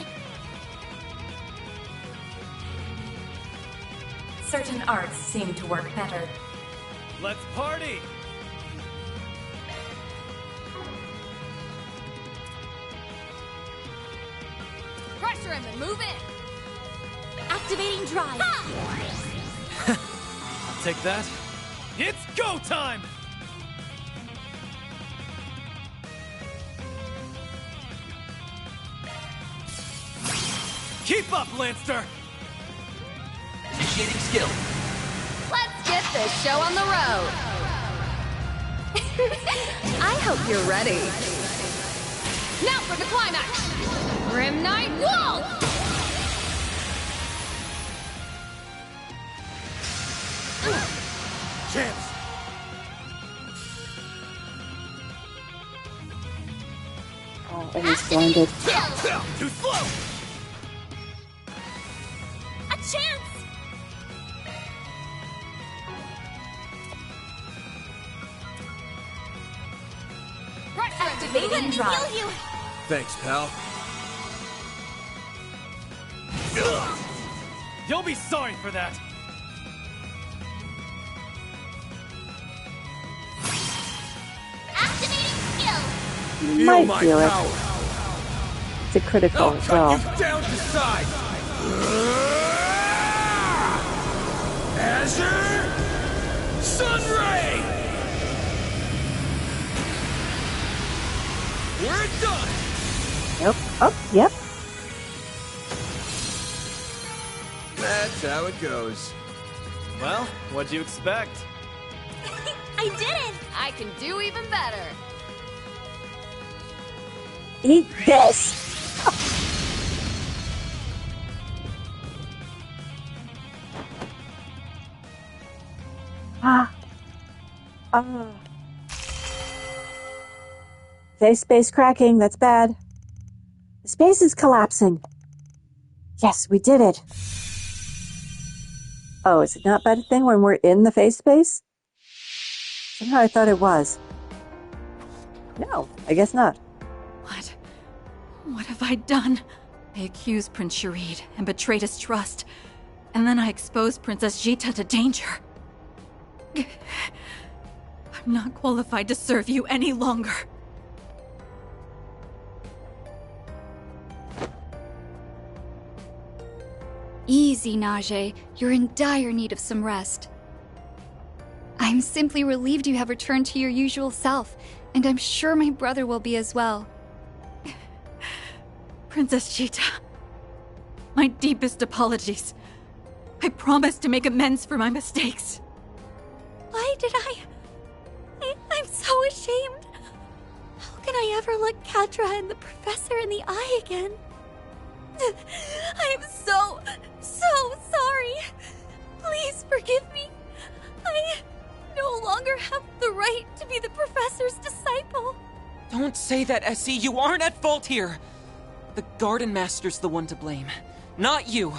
Certain arts seem to work better. Let's party! Pressure him and move in! Activating drive! I'll take that. It's go time! Keep up, Lancer! Initiating skill. Let's get this show on the road! I hope you're ready. Now for the climax! Grim Knight Wall! Chance! Oh, and he's blinded. Too slow! A chance! Activating drive. Heal you! Thanks, pal. You'll be sorry for that! Activating skill! You Feel might my feel it. power! It's a critical I'll as cut well. you down to size! Azure Sunray! We're done! Nope. Oh, yep. That's how it goes. Well, what'd you expect? I did it! I can do even better! Eat this! Ah. Ah. Face space cracking, that's bad. The space is collapsing. Yes, we did it. Oh, is it not bad a thing when we're in the face space? Somehow I thought it was. No, I guess not. What? What have I done? I accused Prince Sharid and betrayed his trust. And then I exposed Princess Jita to danger. I'm not qualified to serve you any longer. Easy, Najee. You're in dire need of some rest. I'm simply relieved you have returned to your usual self, and I'm sure my brother will be as well. Princess Jita, my deepest apologies. I promise to make amends for my mistakes. Why did I'm so ashamed. How can I ever look Catra and the professor in the eye again? I am so sorry. Please forgive me. I no longer have the right to be the professor's disciple. Don't say that, Essie. You aren't at fault here. The Garden Master's the one to blame, not you.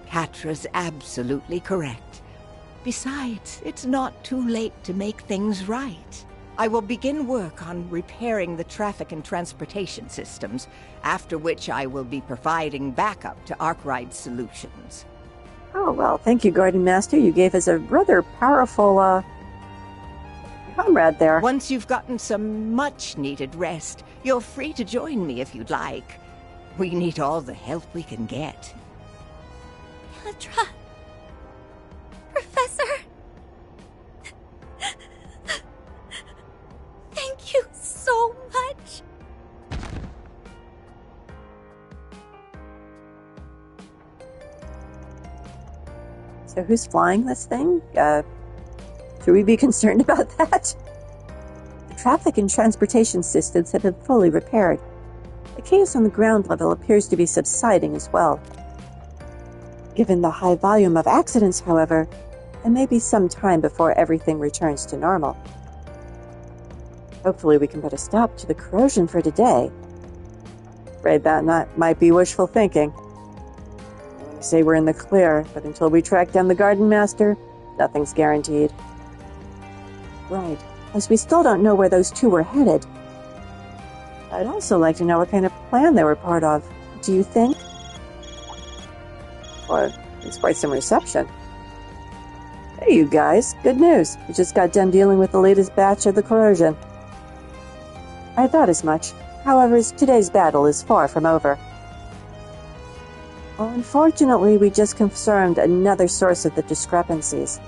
Catra's absolutely correct. Besides, it's not too late to make things right. I will begin work on repairing the traffic and transportation systems, after which I will be providing backup to Arkwright Solutions. Oh, well, thank you, Garden Master. You gave us a rather powerful, comrade there. Once you've gotten some much-needed rest, you're free to join me if you'd like. We need all the help we can get. Catra. Professor. Thank you so much. So who's flying this thing? Should we be concerned about that? The traffic and transportation systems have been fully repaired. The chaos on the ground level appears to be subsiding as well. Given the high volume of accidents, however, it may be some time before everything returns to normal. Hopefully we can put a stop to the corrosion for today. Afraid that might be wishful thinking. I want to say we're in the clear, but until we track down the Garden Master, nothing's guaranteed. Right, as we still don't know where those two were headed. I'd also like to know what kind of plan they were part of. Do you think? Well, it's quite some reception. Hey, you guys. Good news. We just got done dealing with the latest batch of the corrosion. I thought as much. However, today's battle is far from over. Unfortunately, we just confirmed another source of the discrepancies.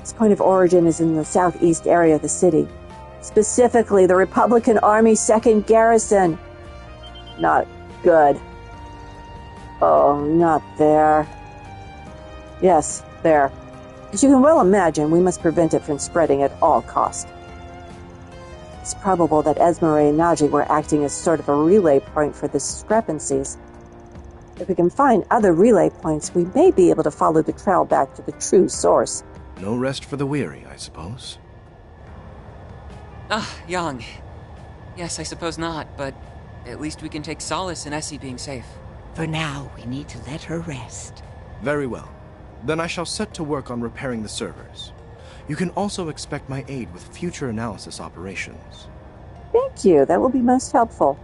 Its point of origin is in the southeast area of the city. Specifically, the Republican Army 2nd Garrison. Not good. Oh, not there. Yes, there. As you can well imagine, we must prevent it from spreading at all costs. It's probable that Esmeralda and Naji were acting as sort of a relay point for the discrepancies. If we can find other relay points, we may be able to follow the trail back to the true source. No rest for the weary, I suppose. Yang. Yes, I suppose not, but at least we can take solace in Essie being safe. For now, we need to let her rest. Very well. Then I shall set to work on repairing the servers. You can also expect my aid with future analysis operations. Thank you. That will be most helpful.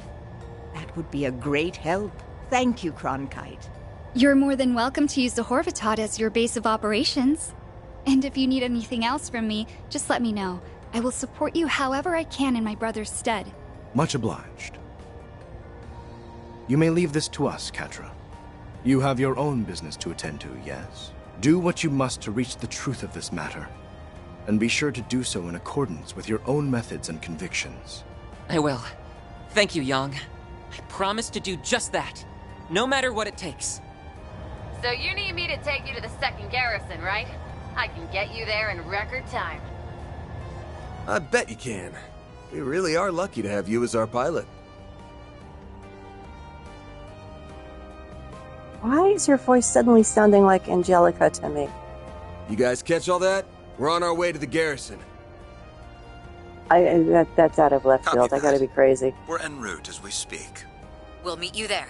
That would be a great help. Thank you, Cronkite. You're more than welcome to use the Horvatot as your base of operations. And if you need anything else from me, just let me know. I will support you however I can in my brother's stead. Much obliged. You may leave this to us, Catra. You have your own business to attend to, yes? Do what you must to reach the truth of this matter. And be sure to do so in accordance with your own methods and convictions. I will. Thank you, Yang. I promise to do just that, no matter what it takes. So you need me to take you to the 2nd Garrison, right? I can get you there in record time. I bet you can. We really are lucky to have you as our pilot. Why is your voice suddenly sounding like Angelica to me? You guys catch all that? We're on our way to the garrison. That's out of left field. I gotta be crazy. We're en route as we speak. We'll meet you there.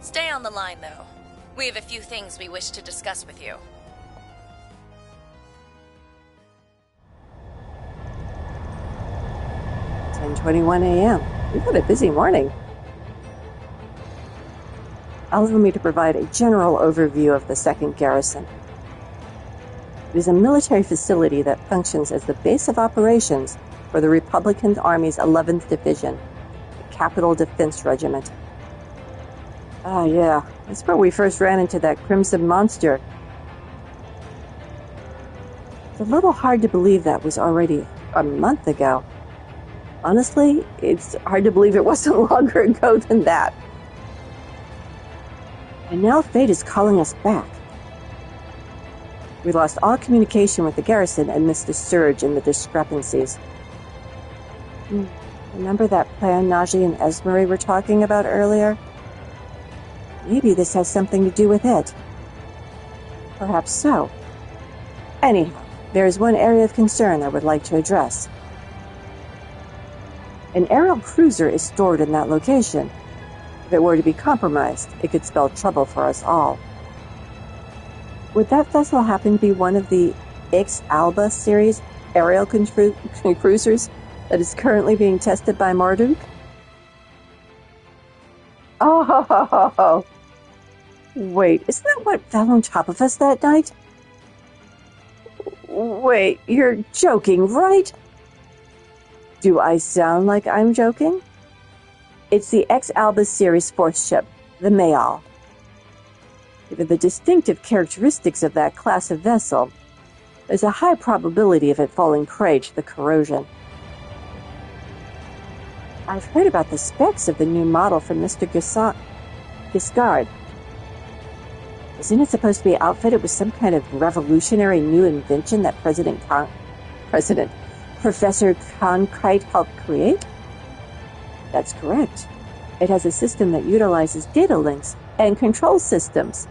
Stay on the line, though. We have a few things we wish to discuss with you. "10:21 a.m. We've had a busy morning." Allow me to provide a general overview of the 2nd Garrison. It is a military facility that functions as the base of operations for the Republican Army's 11th Division, the Capital Defense Regiment. Ah, yeah, that's where we first ran into that Crimson Monster. It's a little hard to believe that was already a month ago. Honestly, it's hard to believe it wasn't longer ago than that. And now fate is calling us back. We lost all communication with the garrison amidst the surge in the discrepancies. Remember that plan Najee and Esmery were talking about earlier? Maybe this has something to do with it. Perhaps so. Anyhow, there is one area of concern I would like to address. An aerial cruiser is stored in that location. If it were to be compromised, it could spell trouble for us all. Would that vessel happen to be one of the X-Alba series aerial cruisers that is currently being tested by Marduk? Oh, wait, isn't that what fell on top of us that night? Wait, you're joking, right? Do I sound like I'm joking? It's the X-Alba series fourth ship, the Mayal. Given the distinctive characteristics of that class of vessel, there's a high probability of it falling prey to the corrosion. I've heard about the specs of the new model from Mr. Giscard. Isn't it supposed to be outfitted with some kind of revolutionary new invention that Professor Cronkite helped create? That's correct. It has a system that utilizes data links and control systems,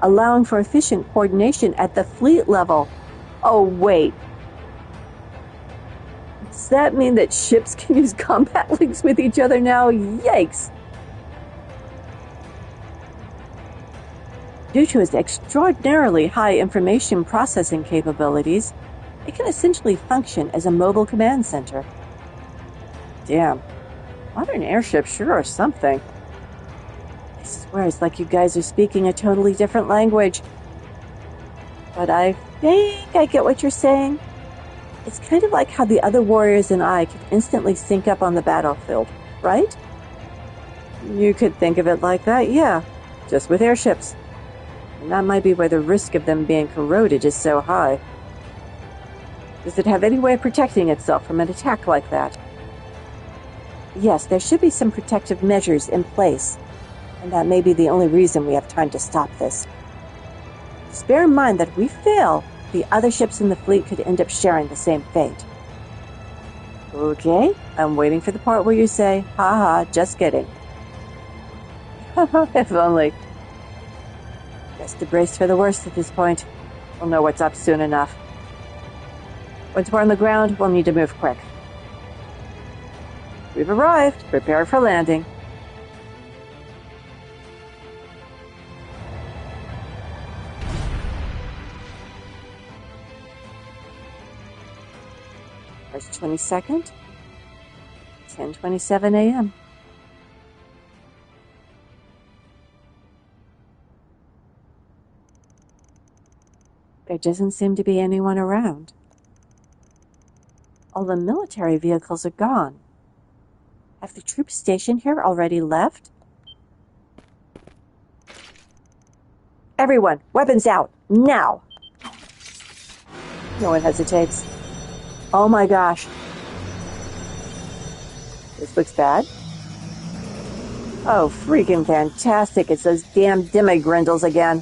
allowing for efficient coordination at the fleet level. Oh, wait. Does that mean that ships can use combat links with each other now? Yikes! Due to its extraordinarily high information processing capabilities, it can essentially function as a mobile command center. Damn. Modern airships sure are something. I swear it's like you guys are speaking a totally different language. But I think I get what you're saying. It's kind of like how the other warriors and I could instantly sync up on the battlefield, right? You could think of it like that, yeah. Just with airships. And that might be why the risk of them being corroded is so high. Does it have any way of protecting itself from an attack like that? Yes, there should be some protective measures in place, and that may be the only reason we have time to stop this. Just bear in mind that if we fail, the other ships in the fleet could end up sharing the same fate. Okay, I'm waiting for the part where you say, haha, just kidding. If only. Best to brace for the worst at this point. We'll know what's up soon enough. Once we're on the ground, we'll need to move quick. We've arrived. Prepare for landing. March 22nd, 10:27 a.m. There doesn't seem to be anyone around. All the military vehicles are gone. Have the troops stationed here already left? Everyone, weapons out, now! No one hesitates. Oh my gosh. This looks bad. Oh, freaking fantastic. It's those damn demigrindles again.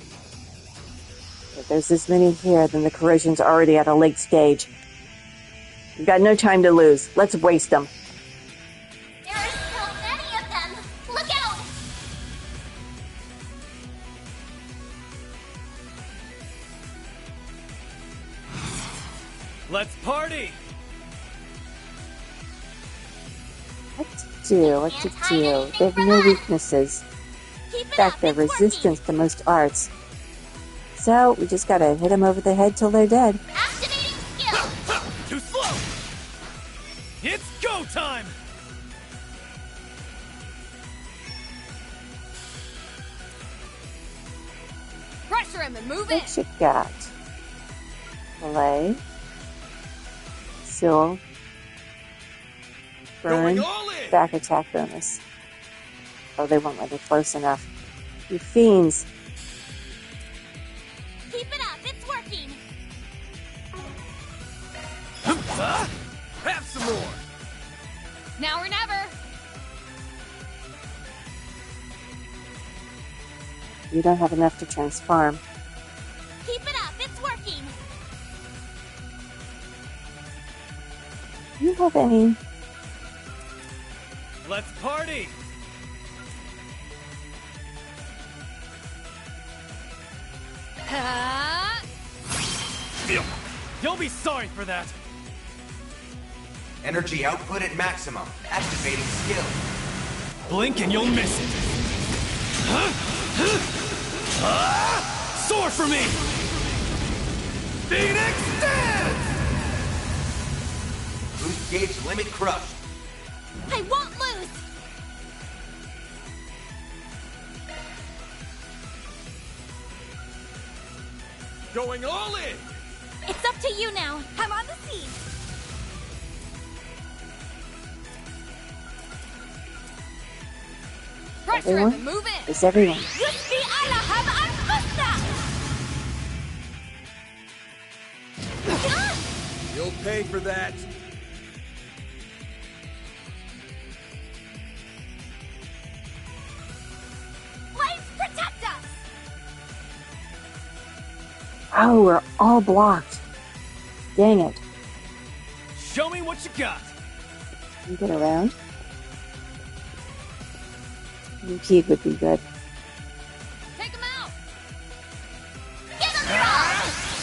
If there's this many here, then the corrosion's already at a late stage. We've got no time to lose. Let's waste them. There are so many of them! Look out! Let's party! What to do? They have no weaknesses. In fact, they're resistant to most arts. So, we just gotta hit them over the head till they're dead. Activating skill! Too slow! It's go time! Pressure him and move in! What you got? Melee. Seal. Burn. Back attack bonus. Oh, they won't let me close enough. You fiends. Keep it up, it's working! Have some more! Now or never! We don't have enough to transform. Keep it up, it's working! Do you have any? Let's party! You'll be sorry for that! Energy output at maximum. Activating skill. Blink and you'll miss it! Soar for me! Phoenix Dance! Boost gauge limit crushed. I won't lose! Going all in! It's up to you now. I'm on the scene. Pressure him and move in. Is everyone? Yusbi Allah have You'll pay for that. Blades protect us! Oh, we're all blocked. Dang it. Show me what you got! Can you get around? New key would be good. Take him out!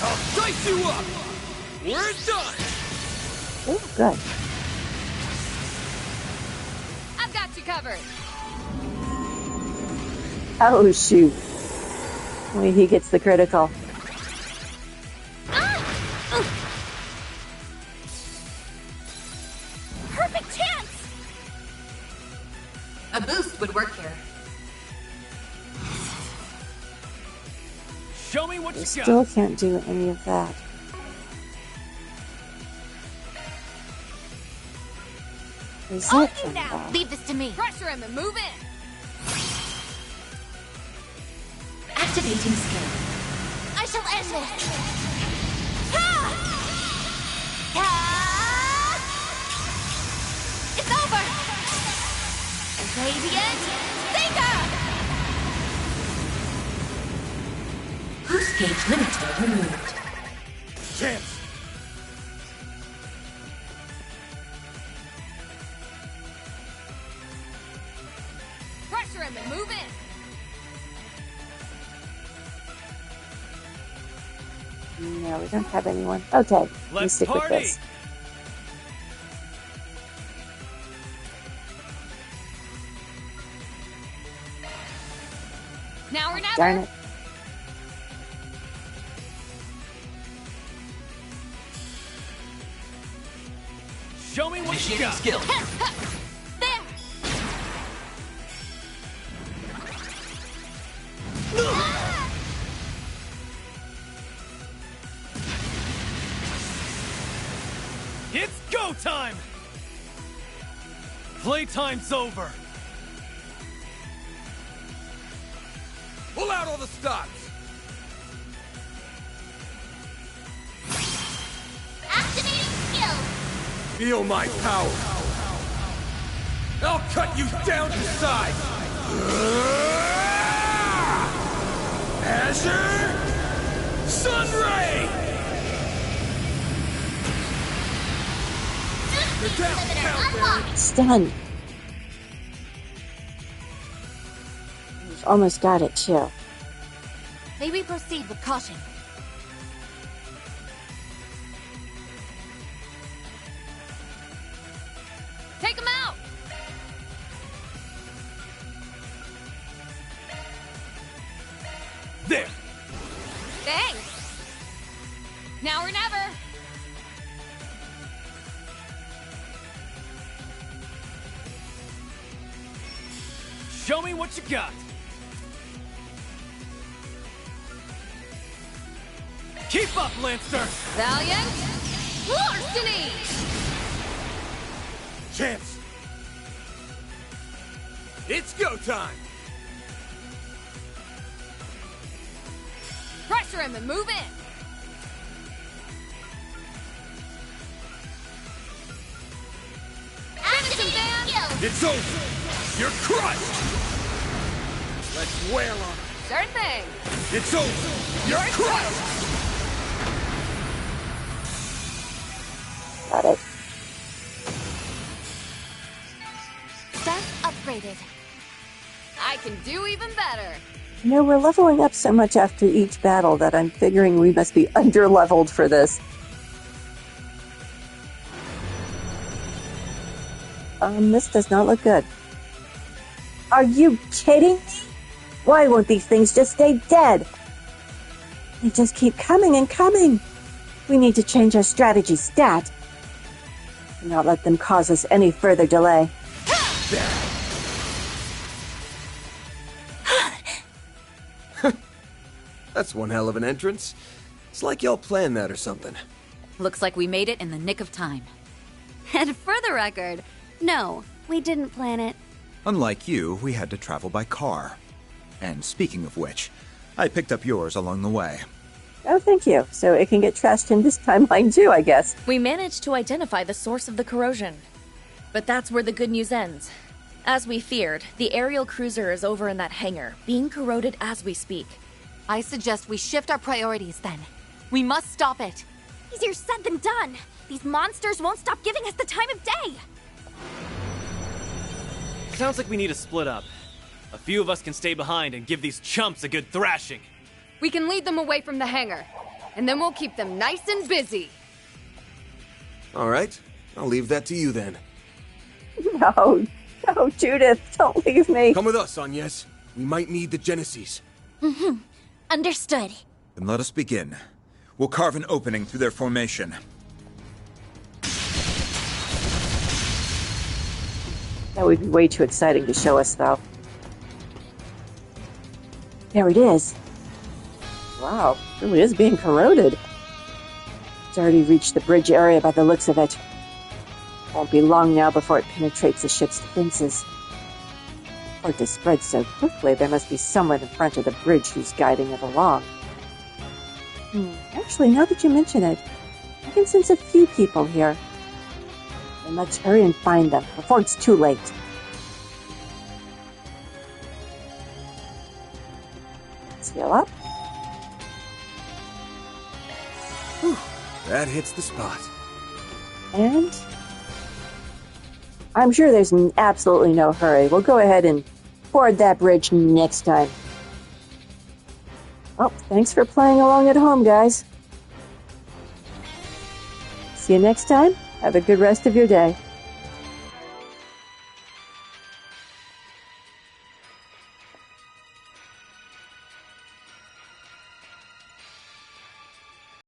I'll dice you up! We're done! Oh, good. I've got you covered. Oh, shoot. Wait, he gets the critical. Perfect chance! A boost would work here. Show me what We you still got! can't do any of that. Is On that you from now! that? Leave this to me. Pressure him and move in. Activating skill. I shall end this. It's over! Radiant Seeker! Boost gauge limiter removed. Chance! Pressure him and move in. No, we don't have anyone. Okay, let me Let's stick with party! this. Now or never. Darn it. Show me what you Initiating got! skill. There! It's go time! Playtime's over! Pull out all the stops! Activating skill. Feel my power! I'll cut you down to size! Azure Sunray! You're down, Unlocked. Stun. We've almost got it, too. May we proceed with caution? Take him out. There! Thanks. Now or never. Show me what you got! Keep up, Lancer! Valiant. Larceny. Chance! It's go time! Pressure him and move in. Finish him, Dan. It's over! You're crushed! Let's wail on him! Sure thing. It's over! You're crushed! Got it. Stats upgraded. I can do even better. You know, we're leveling up so much after each battle that I'm figuring we must be under-leveled for this. This does not look good. Are you kidding me? Why won't these things just stay dead? They just keep coming and coming. We need to change our strategy stat. And not let them cause us any further delay. That's one hell of an entrance. It's like y'all planned that or something. Looks like we made it in the nick of time. And for the record, no, we didn't plan it. Unlike you, we had to travel by car. And speaking of which, I picked up yours along the way. Oh, thank you. So it can get trashed in this timeline too, I guess. We managed to identify the source of the corrosion. But that's where the good news ends. As we feared, the aerial cruiser is over in that hangar, being corroded as we speak. I suggest we shift our priorities then. We must stop it. Easier said than done. These monsters won't stop giving us the time of day. Sounds like we need to split up. A few of us can stay behind and give these chumps a good thrashing. We can lead them away from the hangar, and then we'll keep them nice and busy. All right, I'll leave that to you then. No, Judith, don't leave me. Come with us, Agnes. We might need the Genesis. Mm-hmm. Understood. Then let us begin. We'll carve an opening through their formation. That would be way too exciting to show us, though. There it is. Wow, it really is being corroded. It's already reached the bridge area by the looks of it. Won't be long now before it penetrates the ship's defenses. For it to spread so quickly, there must be someone in front of the bridge who's guiding it along. Actually, now that you mention it, I can sense a few people here. Then let's hurry and find them before it's too late. Let's heal up. Whew, that hits the spot. And I'm sure there's absolutely no hurry. We'll go ahead and board that bridge next time. Well, thanks for playing along at home, guys. See you next time. Have a good rest of your day.